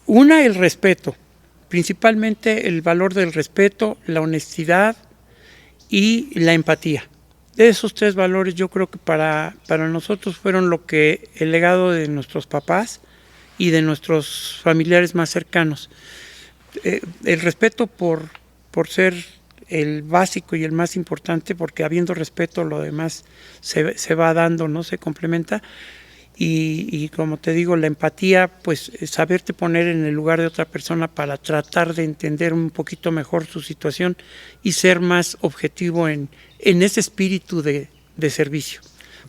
Una, el respeto, principalmente el valor del respeto, la honestidad y la empatía. Esos 3 valores yo creo que para nosotros fueron el legado de nuestros papás y de nuestros familiares más cercanos. El respeto por ser el básico y el más importante, porque habiendo respeto lo demás se va dando, ¿no? Se complementa. Y como te digo, la empatía, pues saberte poner en el lugar de otra persona para tratar de entender un poquito mejor su situación y ser más objetivo en ese espíritu de servicio.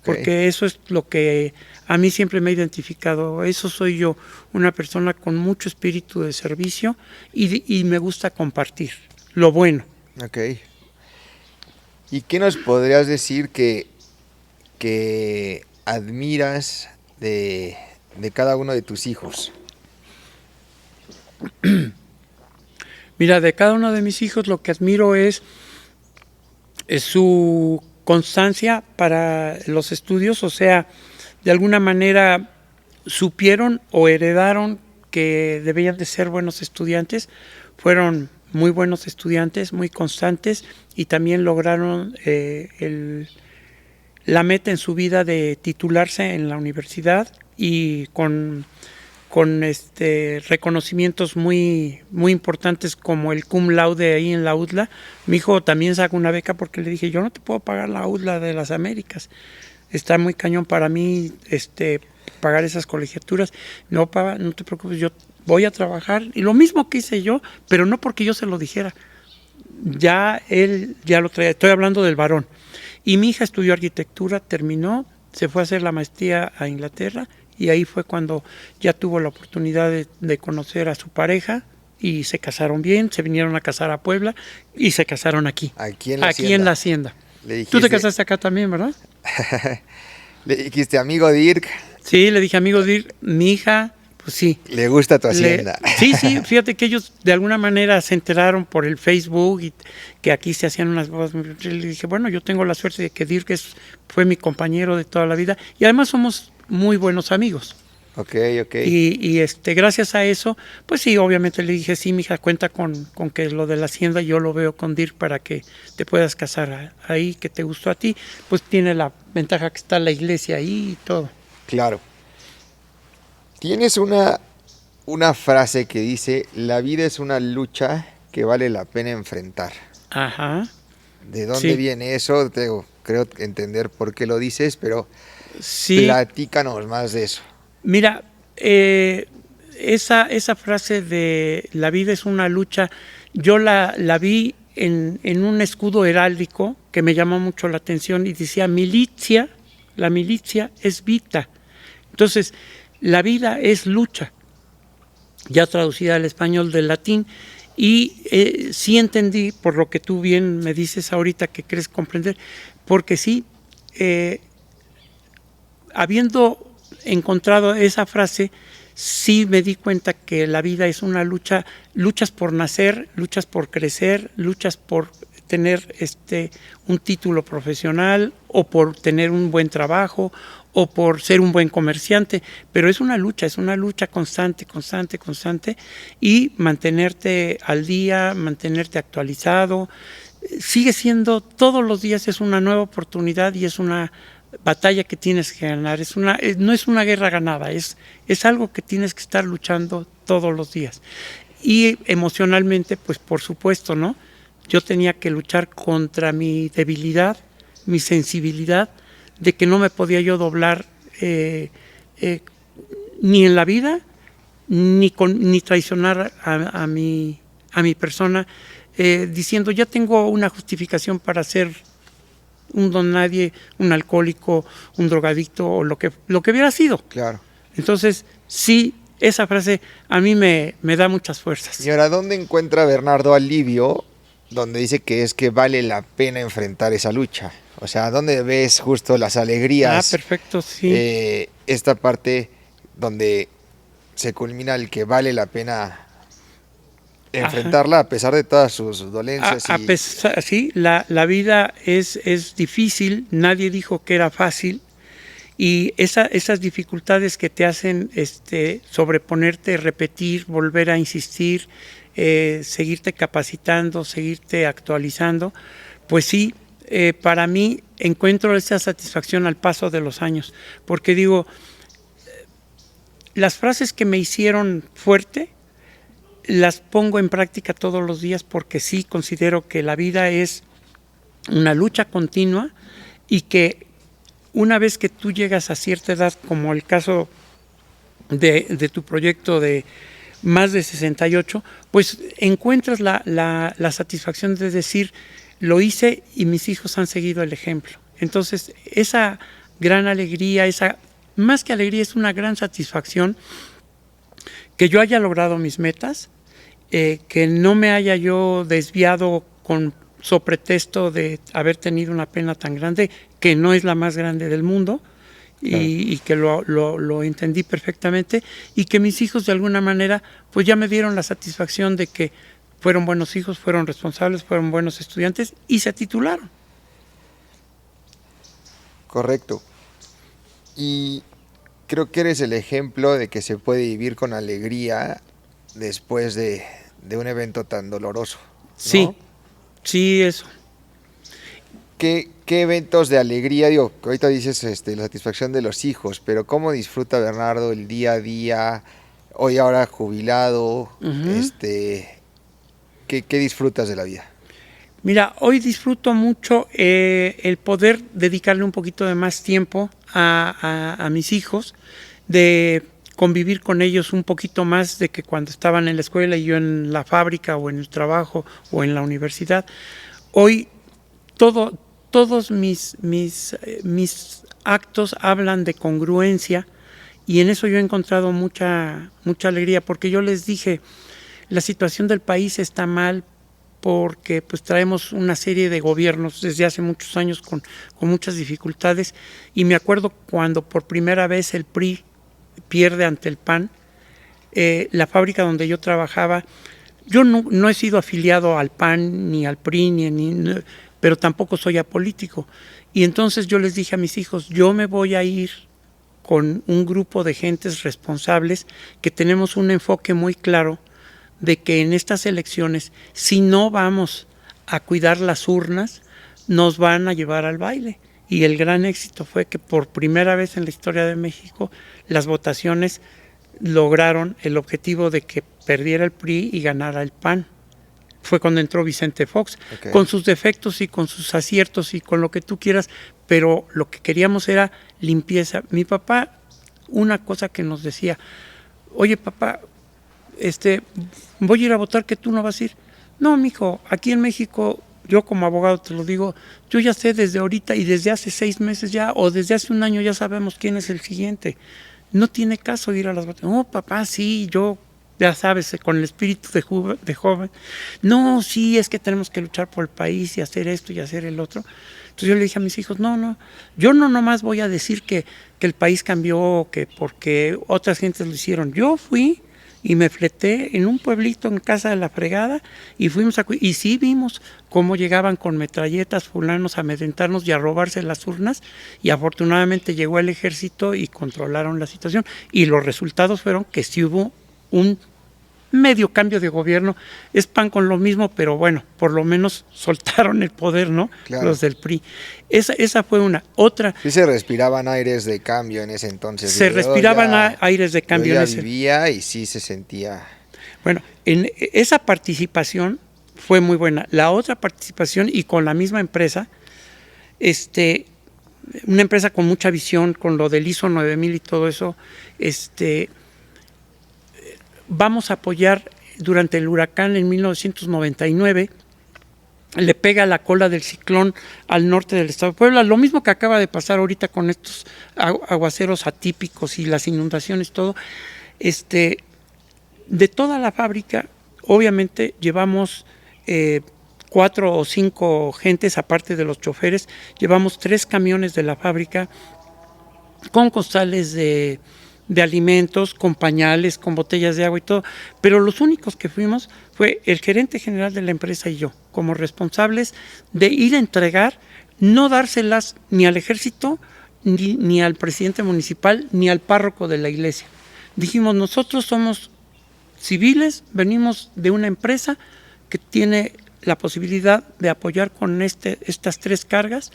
porque eso es lo que a mí siempre me ha identificado. Eso soy yo, una persona con mucho espíritu de servicio y me gusta compartir lo bueno. Ok. ¿Y qué nos podrías decir que admiras de cada uno de tus hijos? Mira, de cada uno de mis hijos lo que admiro es su constancia para los estudios, o sea, de alguna manera supieron o heredaron que debían de ser buenos estudiantes, fueron muy buenos estudiantes, muy constantes y también lograron la meta en su vida de titularse en la universidad y con reconocimientos muy importantes como el cum laude ahí en la UDLA. Mi hijo también sacó una beca porque le dije, yo no te puedo pagar la UDLA de las Américas, está muy cañón para mí pagar esas colegiaturas. No, papá, no te preocupes, yo voy a trabajar, y lo mismo que hice yo, pero no porque yo se lo dijera, ya él ya lo traía. Estoy hablando del varón. Y mi hija estudió arquitectura, terminó, se fue a hacer la maestría a Inglaterra, y ahí fue cuando ya tuvo la oportunidad de conocer a su pareja y se casaron bien, se vinieron a casar a Puebla y se casaron aquí. Aquí en la hacienda. Tú te casaste acá también, ¿verdad? Le dijiste, amigo Dirk. Sí, le dije, amigo Dirk, mi hija, pues sí. Le gusta tu hacienda. Sí, fíjate que ellos de alguna manera se enteraron por el Facebook y que aquí se hacían unas bodas. Le dije, bueno, yo tengo la suerte de que Dirk fue mi compañero de toda la vida y además somos muy buenos amigos. Ok. Y gracias a eso, pues sí, obviamente le dije, sí, mija, cuenta con que lo de la hacienda yo lo veo con Dirk para que te puedas casar ahí, que te gustó a ti. Pues tiene la ventaja que está la iglesia ahí y todo. Claro. Tienes una frase que dice, la vida es una lucha que vale la pena enfrentar. Ajá. ¿De dónde viene eso? Creo entender por qué lo dices, pero sí, platícanos más de eso. Mira, esa frase de la vida es una lucha, yo la vi en un escudo heráldico que me llamó mucho la atención y decía militia, la milicia es vita. Entonces, la vida es lucha, ya traducida al español del latín, y sí entendí, por lo que tú bien me dices ahorita que crees comprender, porque sí, habiendo encontrado esa frase, sí me di cuenta que la vida es una lucha, luchas por nacer, luchas por crecer, luchas por tener un título profesional o por tener un buen trabajo o por ser un buen comerciante, pero es una lucha constante y mantenerte al día, mantenerte actualizado, sigue siendo, todos los días es una nueva oportunidad y es una batalla que tienes que ganar, no es una guerra ganada, es algo que tienes que estar luchando todos los días. Y emocionalmente, pues por supuesto, ¿no? Yo tenía que luchar contra mi debilidad, mi sensibilidad, de que no me podía yo doblar ni en la vida, ni traicionar a mi persona, diciendo, ya tengo una justificación para ser un don nadie, un alcohólico, un drogadicto o lo que hubiera sido. Claro. Entonces, sí, esa frase a mí me da muchas fuerzas. Y ahora, ¿dónde encuentra Bernardo alivio donde dice que es que vale la pena enfrentar esa lucha? O sea, ¿dónde ves justo las alegrías? Perfecto, sí. Esta parte donde se culmina el que vale la pena enfrentarla. Ajá. A pesar de todas sus dolencias. Sí, la vida es difícil, nadie dijo que era fácil, y esas dificultades que te hacen sobreponerte, repetir, volver a insistir, seguirte capacitando, seguirte actualizando, pues sí, para mí encuentro esa satisfacción al paso de los años, porque digo, las frases que me hicieron fuerte, las pongo en práctica todos los días porque sí considero que la vida es una lucha continua y que una vez que tú llegas a cierta edad, como el caso de tu proyecto de más de 68, pues encuentras la satisfacción de decir, lo hice y mis hijos han seguido el ejemplo. Entonces, esa gran alegría, más que alegría, es una gran satisfacción que yo haya logrado mis metas, que no me haya yo desviado con pretexto de haber tenido una pena tan grande, que no es la más grande del mundo, y que lo entendí perfectamente, y que mis hijos de alguna manera pues ya me dieron la satisfacción de que fueron buenos hijos, fueron responsables, fueron buenos estudiantes y se titularon. Correcto. Y creo que eres el ejemplo de que se puede vivir con alegría después de un evento tan doloroso, ¿no? Sí, sí, eso. ¿Qué eventos de alegría? Digo, ahorita dices la satisfacción de los hijos, pero ¿cómo disfruta Bernardo el día a día, hoy ahora jubilado? ¿Qué disfrutas de la vida? Mira, hoy disfruto mucho el poder dedicarle un poquito de más tiempo a mis hijos, de convivir con ellos un poquito más de que cuando estaban en la escuela y yo en la fábrica o en el trabajo o en la universidad. Hoy todos mis actos hablan de congruencia, y en eso yo he encontrado mucha alegría, porque yo les dije, la situación del país está mal porque pues traemos una serie de gobiernos desde hace muchos años con muchas dificultades, y me acuerdo cuando por primera vez el PRI pierde ante el PAN, la fábrica donde yo trabajaba, yo no he sido afiliado al PAN ni al PRI, pero tampoco soy apolítico, y entonces yo les dije a mis hijos, yo me voy a ir con un grupo de gentes responsables que tenemos un enfoque muy claro de que en estas elecciones, si no vamos a cuidar las urnas, nos van a llevar al baile. Y el gran éxito fue que por primera vez en la historia de México, las votaciones lograron el objetivo de que perdiera el PRI y ganara el PAN. Fue cuando entró Vicente Fox, con sus defectos y con sus aciertos y con lo que tú quieras, pero lo que queríamos era limpieza. Mi papá, una cosa que nos decía, oye papá, voy a ir a votar, que tú no vas a ir. No, mijo, aquí en México, yo como abogado te lo digo, yo ya sé desde ahorita y desde hace 6 meses ya, o desde hace un año ya sabemos quién es el siguiente. No tiene caso ir a las votaciones. No, papá, sí, yo, ya sabes, con el espíritu de joven. No, sí, es que tenemos que luchar por el país y hacer esto y hacer el otro. Entonces yo le dije a mis hijos, no, yo no nomás voy a decir que el país cambió, que porque otras gentes lo hicieron. Yo fui y me fleté en un pueblito en Casa de la Fregada y y sí vimos cómo llegaban con metralletas fulanos a amedrentarnos y a robarse las urnas, y afortunadamente llegó el ejército y controlaron la situación, y los resultados fueron que sí hubo un medio cambio de gobierno. Es pan con lo mismo, pero bueno, por lo menos soltaron el poder, ¿no? Claro. Los del PRI. Esa fue una. Otra. Sí, se respiraban aires de cambio en ese entonces. Se respiraban aires de cambio. Yo ya vivía y sí se sentía. Bueno, en esa participación fue muy buena. La otra participación, y con la misma empresa, una empresa con mucha visión, con lo del ISO 9000 y todo eso, vamos a apoyar durante el huracán en 1999, le pega la cola del ciclón al norte del estado de Puebla, lo mismo que acaba de pasar ahorita con estos aguaceros atípicos y las inundaciones, todo. De toda la fábrica, obviamente llevamos 4 o 5 gentes, aparte de los choferes, llevamos 3 camiones de la fábrica con costales de alimentos, con pañales, con botellas de agua y todo, pero los únicos que fuimos fue el gerente general de la empresa y yo, como responsables de ir a entregar, no dárselas ni al ejército, ni al presidente municipal, ni al párroco de la iglesia. Dijimos, nosotros somos civiles, venimos de una empresa que tiene la posibilidad de apoyar con estas 3 cargas.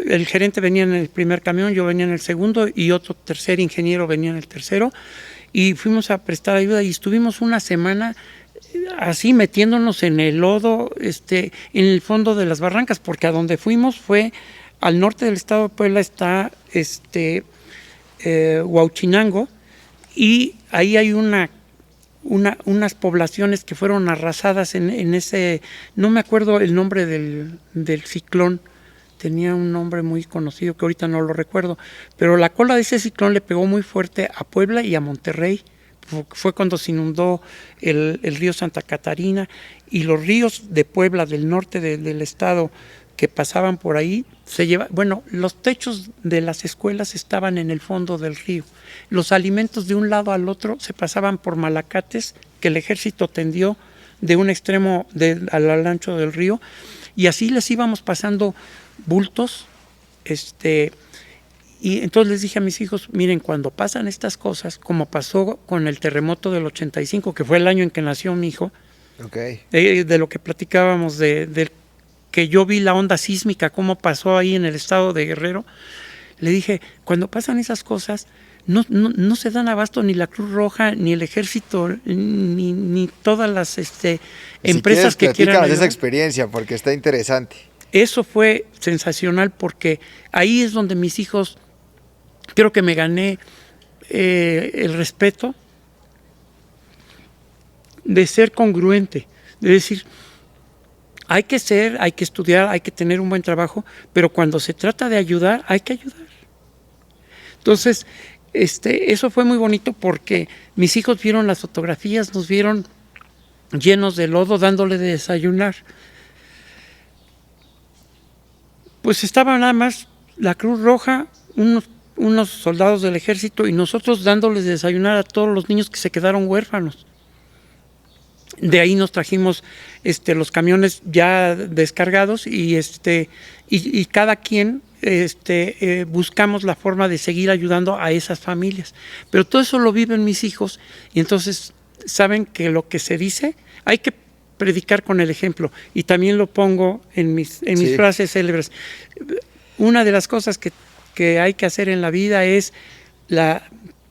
El gerente venía en el primer camión, yo venía en el segundo y otro tercer ingeniero venía en el tercero, y fuimos a prestar ayuda y estuvimos una semana así metiéndonos en el lodo, en el fondo de las barrancas, porque a donde fuimos fue al norte del estado de Puebla, está Huauchinango, y ahí hay unas poblaciones que fueron arrasadas en ese, no me acuerdo el nombre del ciclón. tenía un nombre muy conocido que ahorita no lo recuerdo, pero la cola de ese ciclón le pegó muy fuerte a Puebla y a Monterrey. Fue cuando se inundó el río Santa Catarina, y los ríos de Puebla, del norte del estado, que pasaban por ahí, los techos de las escuelas estaban en el fondo del río. Los alimentos de un lado al otro se pasaban por malacates que el ejército tendió de un extremo al ancho del río, y así les íbamos pasando bultos. Y entonces les dije a mis hijos, miren, cuando pasan estas cosas, como pasó con el terremoto del 85, que fue el año en que nació mi hijo, de lo que platicábamos, de que yo vi la onda sísmica, cómo pasó ahí en el estado de Guerrero, le dije, cuando pasan esas cosas, no se dan abasto ni la Cruz Roja, ni el Ejército, ni todas las empresas que quieran ayudar. Esa experiencia, porque está interesante. Eso fue sensacional, porque ahí es donde mis hijos, creo que me gané el respeto de ser congruente, de decir, hay que estudiar, hay que tener un buen trabajo, pero cuando se trata de ayudar, hay que ayudar. Entonces, eso fue muy bonito, porque mis hijos vieron las fotografías, nos vieron llenos de lodo, dándole de desayunar. Pues estaba nada más la Cruz Roja, unos soldados del ejército, y nosotros dándoles de desayunar a todos los niños que se quedaron huérfanos. De ahí nos trajimos los camiones ya descargados, y cada quien buscamos la forma de seguir ayudando a esas familias. Pero todo eso lo viven mis hijos, y entonces saben que lo que se dice hay que predicar con el ejemplo, y también lo pongo en mis frases célebres. Una de las cosas que hay que hacer en la vida es,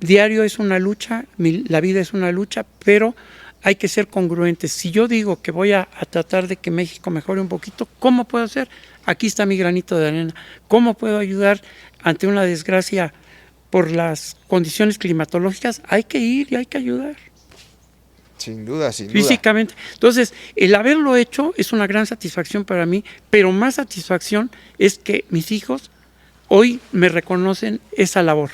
diario es una lucha, la vida es una lucha, pero hay que ser congruentes. Si yo digo que voy a tratar de que México mejore un poquito, ¿cómo puedo hacer? Aquí está mi granito de arena. ¿Cómo puedo ayudar ante una desgracia por las condiciones climatológicas? Hay que ir y hay que ayudar. Sin duda, sin duda. Físicamente. Entonces, el haberlo hecho es una gran satisfacción para mí, pero más satisfacción es que mis hijos hoy me reconocen esa labor.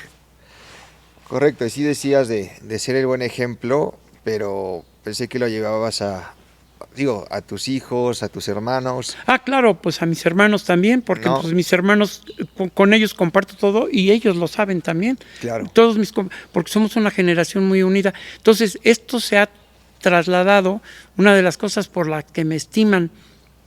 Correcto, y sí decías de ser el buen ejemplo, pero pensé que lo llevabas a tus hijos, a tus hermanos. Claro, pues a mis hermanos también, porque pues mis hermanos, con ellos comparto todo, y ellos lo saben también. Claro. Porque somos una generación muy unida. Entonces, esto se ha trasladado, una de las cosas por las que me estiman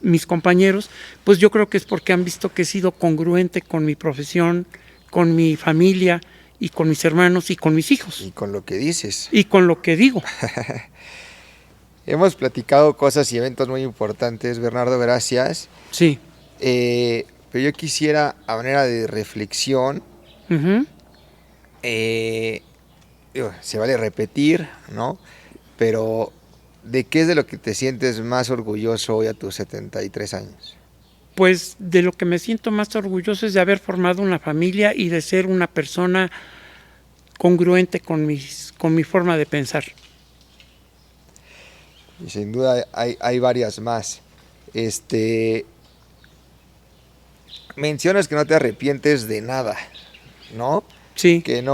mis compañeros, pues yo creo que es porque han visto que he sido congruente con mi profesión, con mi familia, y con mis hermanos, y con mis hijos. Y con lo que dices. Y con lo que digo. Hemos platicado cosas y eventos muy importantes, Bernardo, gracias. Sí. Pero yo quisiera, a manera de reflexión, se vale repetir, ¿no? Pero, ¿de qué es de lo que te sientes más orgulloso hoy a tus 73 años? Pues de lo que me siento más orgulloso es de haber formado una familia y de ser una persona congruente con mi forma de pensar. Y sin duda hay varias más. Mencionas que no te arrepientes de nada, ¿no? Sí. Que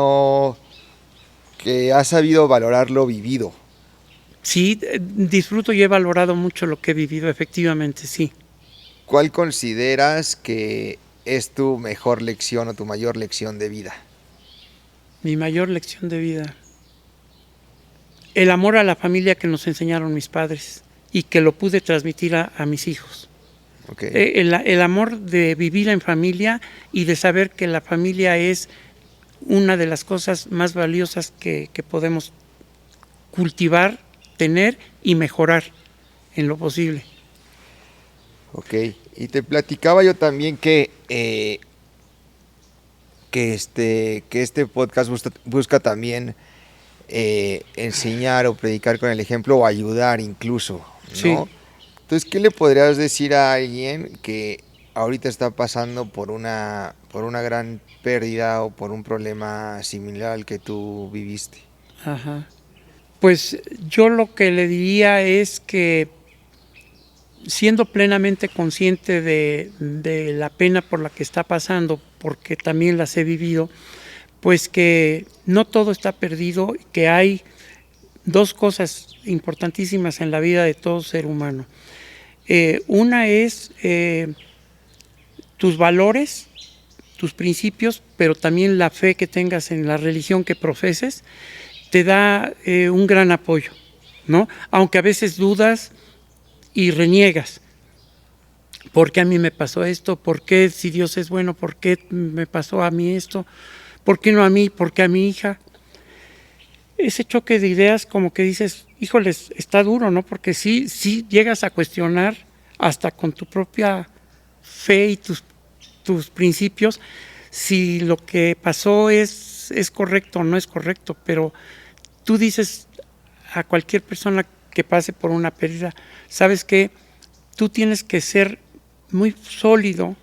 has sabido valorar lo vivido. Sí, disfruto y he valorado mucho lo que he vivido, efectivamente, sí. ¿Cuál consideras que es tu mejor lección o tu mayor lección de vida? Mi mayor lección de vida. El amor a la familia que nos enseñaron mis padres y que lo pude transmitir a mis hijos. Okay. El amor de vivir en familia y de saber que la familia es una de las cosas más valiosas que podemos cultivar, tener y mejorar en lo posible. Ok, y te platicaba yo también que este podcast busca también enseñar o predicar con el ejemplo o ayudar incluso, ¿no? Sí. Entonces, ¿qué le podrías decir a alguien que ahorita está pasando por una gran pérdida o por un problema similar al que tú viviste? Ajá. Pues yo lo que le diría es que siendo plenamente consciente de la pena por la que está pasando, porque también las he vivido, pues que no todo está perdido, que hay dos cosas importantísimas en la vida de todo ser humano. Una es tus valores, tus principios, pero también la fe que tengas en la religión que profeses, te da un gran apoyo, ¿no? Aunque a veces dudas y reniegas. ¿Por qué a mí me pasó esto? ¿Por qué, si Dios es bueno, por qué me pasó a mí esto? ¿Por qué no a mí? ¿Por qué a mi hija? Ese choque de ideas, como que dices, híjoles, está duro, ¿no? Porque sí llegas a cuestionar hasta con tu propia fe y tus principios, si lo que pasó es correcto o no es correcto, pero tú dices a cualquier persona que pase por una pérdida, sabes que tú tienes que ser muy sólido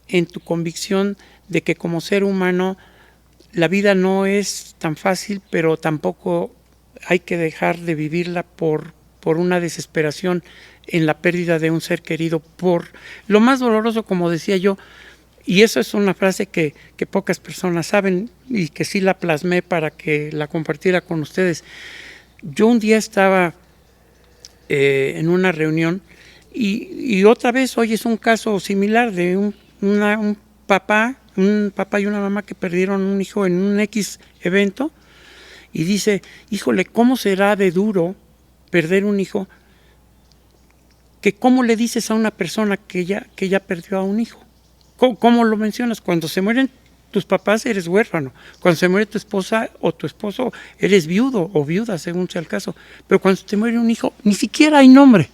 en tu convicción de que como ser humano la vida no es tan fácil, pero tampoco hay que dejar de vivirla por una desesperación en la pérdida de un ser querido, por lo más doloroso, como decía yo. Y eso es una frase que pocas personas saben y que sí la plasmé para que la compartiera con ustedes. Yo un día estaba en una reunión y otra vez hoy es un caso similar de un papá y una mamá que perdieron un hijo en un X evento, y dice, híjole, ¿cómo será de duro perder un hijo? Que ¿cómo le dices a una persona que ya perdió a un hijo? ¿Cómo lo mencionas? Cuando se mueren tus papás eres huérfano, cuando se muere tu esposa o tu esposo eres viudo o viuda, según sea el caso, pero cuando te muere un hijo ni siquiera hay nombre.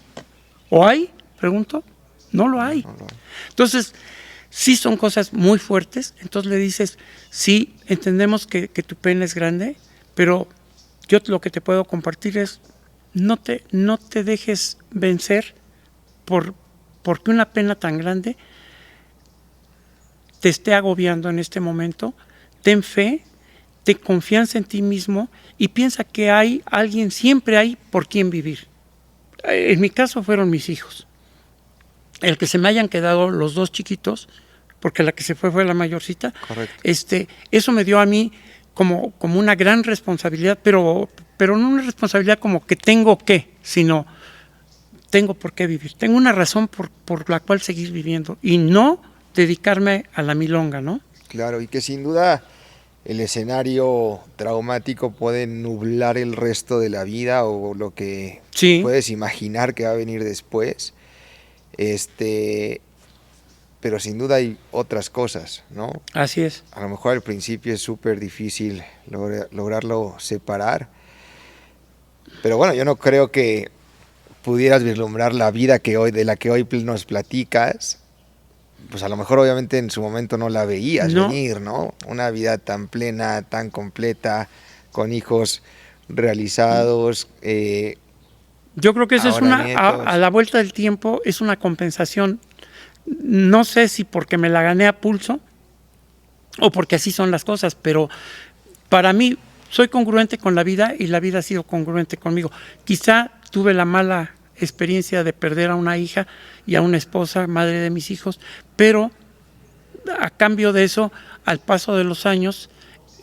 ¿O hay? Pregunto. No lo hay. Entonces, sí son cosas muy fuertes. Entonces le dices, sí, entendemos que tu pena es grande, pero yo lo que te puedo compartir es no te dejes vencer porque una pena tan grande te esté agobiando en este momento. Ten fe, ten confianza en ti mismo y piensa que hay alguien, siempre hay por quien vivir. En mi caso fueron mis hijos. El que se me hayan quedado los dos chiquitos, porque la que se fue la mayorcita. Correcto. Eso me dio a mí como una gran responsabilidad, pero no una responsabilidad como que tengo que, sino tengo por qué vivir. Tengo una razón por la cual seguir viviendo y no dedicarme a la milonga, ¿no? Claro, y que sin duda el escenario traumático puede nublar el resto de la vida o lo que Sí. puedes imaginar que va a venir después. Pero sin duda hay otras cosas, ¿no? Así es. A lo mejor al principio es súper difícil lograrlo separar. Pero bueno, yo no creo que pudieras vislumbrar la vida de la que hoy nos platicas. Pues a lo mejor obviamente en su momento no la veías venir, ¿no? Una vida tan plena, tan completa, con hijos realizados. Yo creo que eso es a la vuelta del tiempo, es una compensación. No sé si porque me la gané a pulso o porque así son las cosas, pero para mí soy congruente con la vida y la vida ha sido congruente conmigo. Quizá tuve la mala experiencia de perder a una hija y a una esposa, madre de mis hijos, pero a cambio de eso, al paso de los años,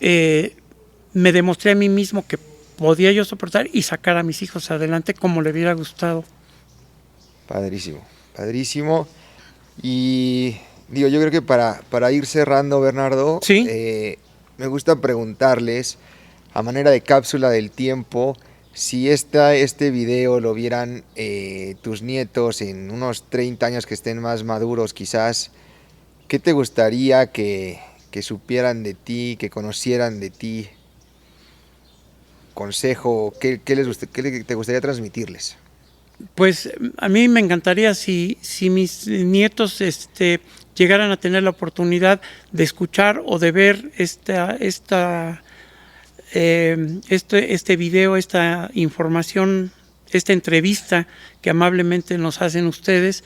me demostré a mí mismo que podía yo soportar y sacar a mis hijos adelante como le hubiera gustado. Padrísimo, padrísimo. Y digo, yo creo que para ir cerrando, Bernardo, ¿Sí? Me gusta preguntarles, a manera de cápsula del tiempo, si este video lo vieran tus nietos en unos 30 años que estén más maduros quizás, ¿qué te gustaría que supieran de ti, que conocieran de ti? Consejo, ¿qué te gustaría transmitirles? Pues a mí me encantaría si mis nietos llegaran a tener la oportunidad de escuchar o de ver este video, esta información, esta entrevista que amablemente nos hacen ustedes,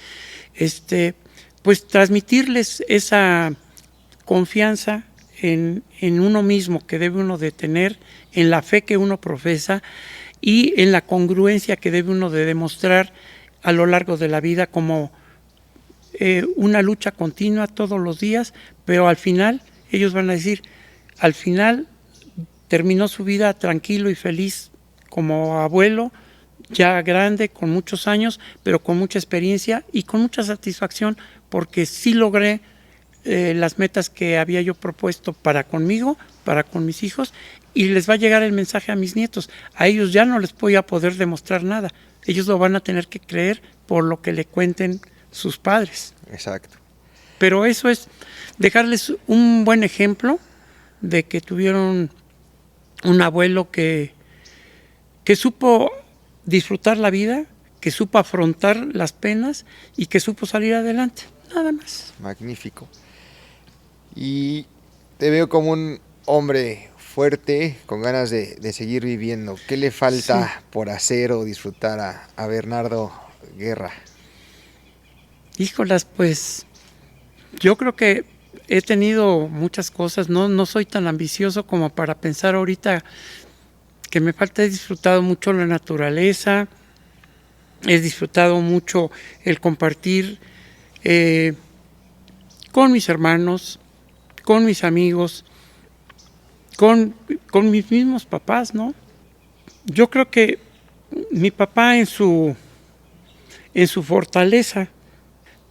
pues transmitirles esa confianza en uno mismo que debe uno de tener, en la fe que uno profesa y en la congruencia que debe uno de demostrar a lo largo de la vida como una lucha continua todos los días, pero al final ellos van a decir, al final terminó su vida tranquilo y feliz como abuelo, ya grande, con muchos años, pero con mucha experiencia y con mucha satisfacción, porque sí logré las metas que había yo propuesto para conmigo, para con mis hijos, y les va a llegar el mensaje a mis nietos. A ellos ya no les voy a poder demostrar nada, ellos lo van a tener que creer por lo que le cuenten sus padres. Exacto. Pero eso es dejarles un buen ejemplo de que tuvieron un abuelo que supo disfrutar la vida, que supo afrontar las penas y que supo salir adelante, nada más. Magnífico. Y te veo como un hombre fuerte, con ganas de seguir viviendo. ¿Qué le falta por hacer o disfrutar a Bernardo Guerra? Híjolas, pues yo creo que he tenido muchas cosas, no soy tan ambicioso como para pensar ahorita que me falta. He disfrutado mucho la naturaleza, he disfrutado mucho el compartir con mis hermanos, con mis amigos, con mis mismos papás, ¿no? Yo creo que mi papá en su fortaleza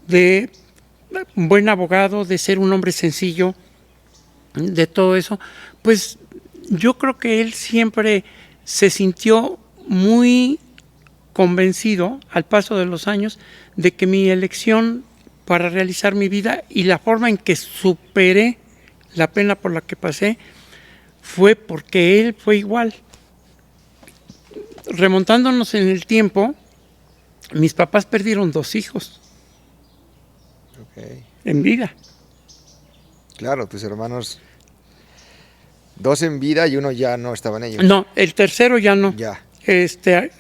de un buen abogado, de ser un hombre sencillo, de todo eso, pues yo creo que él siempre se sintió muy convencido al paso de los años de que mi elección para realizar mi vida y la forma en que superé la pena por la que pasé fue porque él fue igual. Remontándonos en el tiempo, mis papás perdieron 2 hijos. Okay. En vida. Claro, tus hermanos, 2 en vida y uno ya no estaban ellos. No, el tercero ya no. Ya.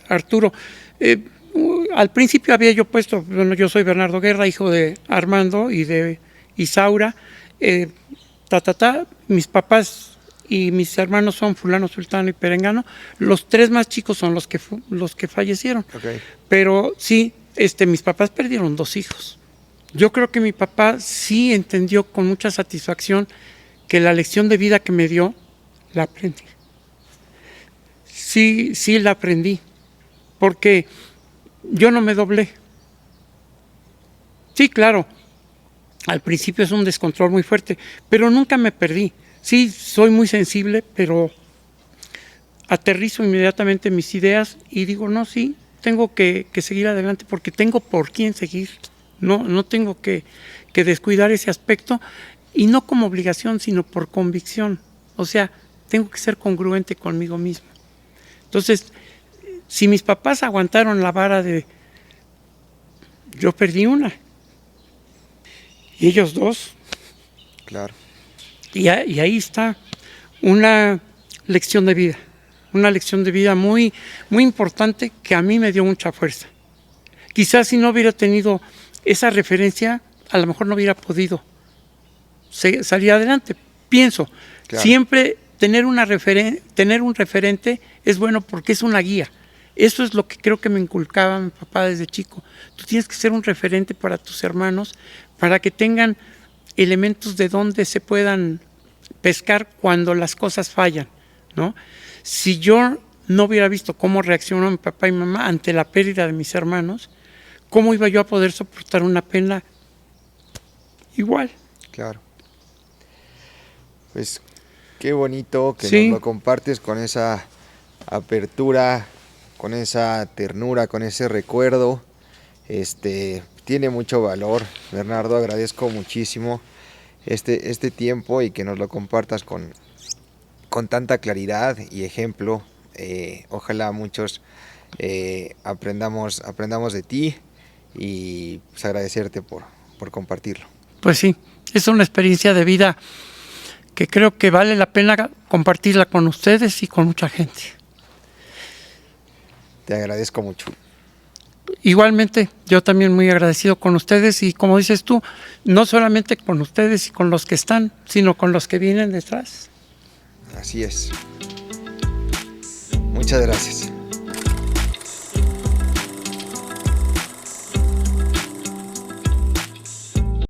Arturo. Al principio había yo puesto, bueno, yo soy Bernardo Guerra, hijo de Armando y de Isaura. Mis papás y mis hermanos son fulano, sultano y perengano. Los 3 más chicos son los que fallecieron. Okay. Pero sí, mis papás perdieron 2 hijos. Yo creo que mi papá sí entendió con mucha satisfacción que la lección de vida que me dio, la aprendí. Sí la aprendí, porque yo no me doblé. Sí, claro, al principio es un descontrol muy fuerte, pero nunca me perdí. Sí, soy muy sensible, pero aterrizo inmediatamente mis ideas y digo, no, sí, tengo que seguir adelante porque tengo por quién seguir. No tengo que descuidar ese aspecto, y no como obligación, sino por convicción. O sea, tengo que ser congruente conmigo mismo. Entonces, si mis papás aguantaron la vara de... Yo perdí una. Y ellos 2. Claro. Y ahí está una lección de vida. Una lección de vida muy, muy importante que a mí me dio mucha fuerza. Quizás si no hubiera tenido esa referencia, a lo mejor no hubiera podido salir adelante. Pienso, claro, siempre tener un referente es bueno porque es una guía. Eso es lo que creo que me inculcaba mi papá desde chico. Tú tienes que ser un referente para tus hermanos, para que tengan elementos de donde se puedan pescar cuando las cosas fallan, ¿no? Si yo no hubiera visto cómo reaccionó mi papá y mamá ante la pérdida de mis hermanos, ¿cómo iba yo a poder soportar una pena igual? Claro. Pues qué bonito que sí, nos lo compartes con esa apertura, con esa ternura, con ese recuerdo. Tiene mucho valor, Bernardo. Agradezco muchísimo este tiempo y que nos lo compartas con tanta claridad y ejemplo. Ojalá muchos aprendamos de ti. Y pues agradecerte por compartirlo. Pues sí, es una experiencia de vida que creo que vale la pena compartirla con ustedes y con mucha gente. Te agradezco mucho. Igualmente, yo también muy agradecido con ustedes y como dices tú, no solamente con ustedes y con los que están, sino con los que vienen detrás. Así es. Muchas gracias.